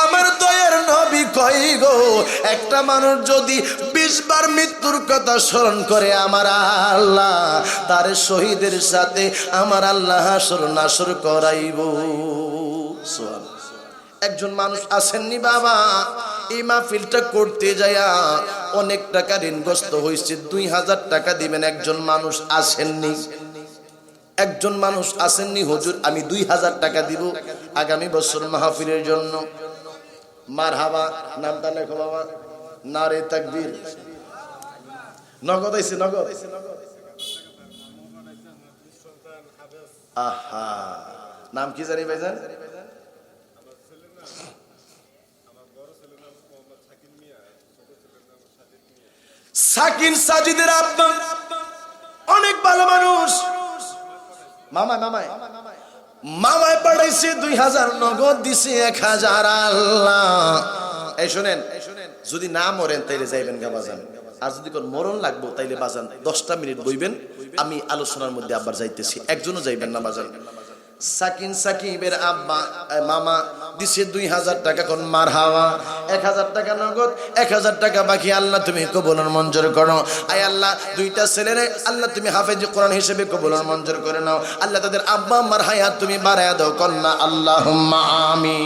আমার দয়ার নবী কই গো, একটা মানুষ যদি 20 বার মৃত্যুর কথা স্মরণ করে আমার আল্লাহ তার শহীদের সাথে আমার আল্লাহ হাসর নাসর করাইব। একজন মানুষ আসেননি বাবা, এই মাহফিলটা করতে যায়া অনেক টাকা ঋণগ্রস্ত হয়েছে, 2000 টাকা দিবেন। একজন মানুষ আসেননি, একজন মানুষ আসেননি, হুজুর আমি 2000 টাকা দিব আগামী বছর মাহফিলের জন্য। মারহাবা, নামটা লেখো বাবা, নারে তাকবীর। নগদ আইছে, নগদ। আহা, নাম কি জানি ভাইজান? সাকিন সাজিদের আব্বা অনেক ভালো মানুষ। মামায় মামায় মামায় পাঠাইছে 2000 নগদ দিছে 1000। আল্লাহ, এই শুনেন, যদি না মরেন তাইলে যাইবেন গা বাজান, আর যদি কোন মরণ লাগবো তাইলে বাজান 10টা মিনিট বইবেন, আমি আলোচনার মধ্যে আবার যাইতেছি, একজনও যাইবেন না বাজান। সাকিন সাকিবের আব্বা মামা দিছে 2000 টাকা। কোন মারহাবা, 1000 টাকা নগদ, 1000 টাকা বাকি। আল্লাহ তুমি কবুল মঞ্জুর করো। আয় আল্লাহ, দুইটা ছেলেরে আল্লাহ তুমি হাফেজ কোরআন হিসেবে কবুল মঞ্জুর করে নাও। আল্লাহ তাদের আব্বা আম্মার হায়াত তুমি বাড়ায়া দাও, কন্যা আল্লাহুম্মা আমিন।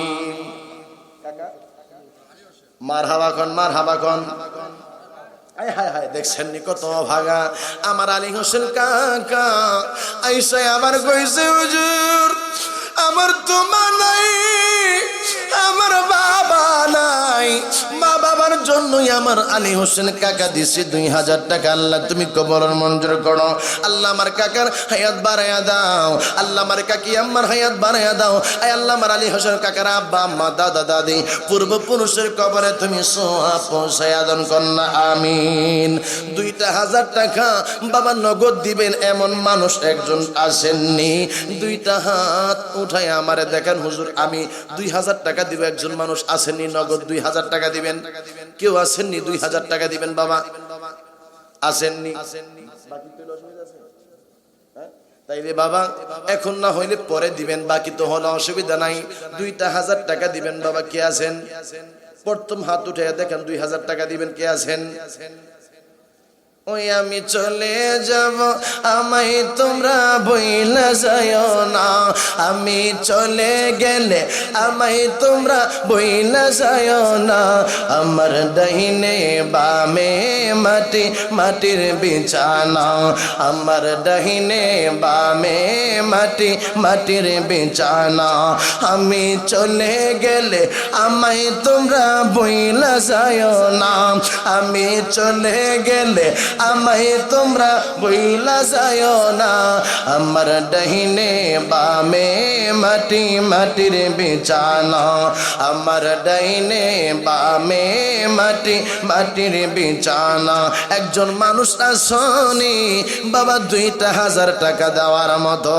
মারহাবা কোন, মারহাবা কোন। আয় হায় হায়, দেখছেন নি কত ভাগা। আমার আলী হোসেন কাকা আইসা আবার কইছে, হুজুর আমার তো মা নাই, আমার বাবা নাই, মা বাবার জন্যই আমার আলী হোসেন কাকা দিছে 2000 টাকা। আল্লাহ তুমি কবুল মঞ্জুর করো। আল্লাহ আমার কাকার হায়াত বাড়ায়া দাও, আল্লাহ আমার কাকি আম্মার হায়াত বাড়ায়া দাও। আয় আল্লাহ আমার আলী হোসেন কাকার আব্বা আম্মা দাদা দাদি পূর্বপুরুষের কবরে তুমি সওয়াব পৌঁছায়া দান, কন্যা আমিন। 2000 টাকা বাবা নগদ দিবেন এমন মানুষ একজন আসেননি। 2টা হাত উঠায় আমারে দেখেন, হুজুর আমি 2000 টাকা দিব। একজন মানুষ আসেননি, নগদ 2000 টাকা দিবেন। কেউ আসেননি 2000 টাকা দিবেন বাবা, আসেননি। তাইলে বাবা এখন না হইলে পরে দিবেন, বাকি তো হলো অসুবিধা নাই। 2000 টাকা দিবেন বাবা। কে আছেন? প্রথম হাত উঠে দেখেন 2000 টাকা দিবেন। কে আছেন? ওই আমি চলে যাব, আমায় তোমরা বইলা যাইও না, আমি চলে গেলে আমায় তোমরা বইলা যাইও না। আমার ডাইনে বামে মাটি, মাটির বিছানা, আমার ডাইনে বামে মাটি, মাটির বিছানা। আমি চলে গেলে আমায় তোমরা বইলা যাইও না, আমি চলে গেলে আমায় তোমরা বইলা যাইও না। আমার ডাইনে বামে মাটি, মাটির বিছানা, আমার ডাইনে বামে মাটি, মাটির বিছানা। একজন মানুষ আসনি বাবা 2000 টাকা দেওয়ার মতো।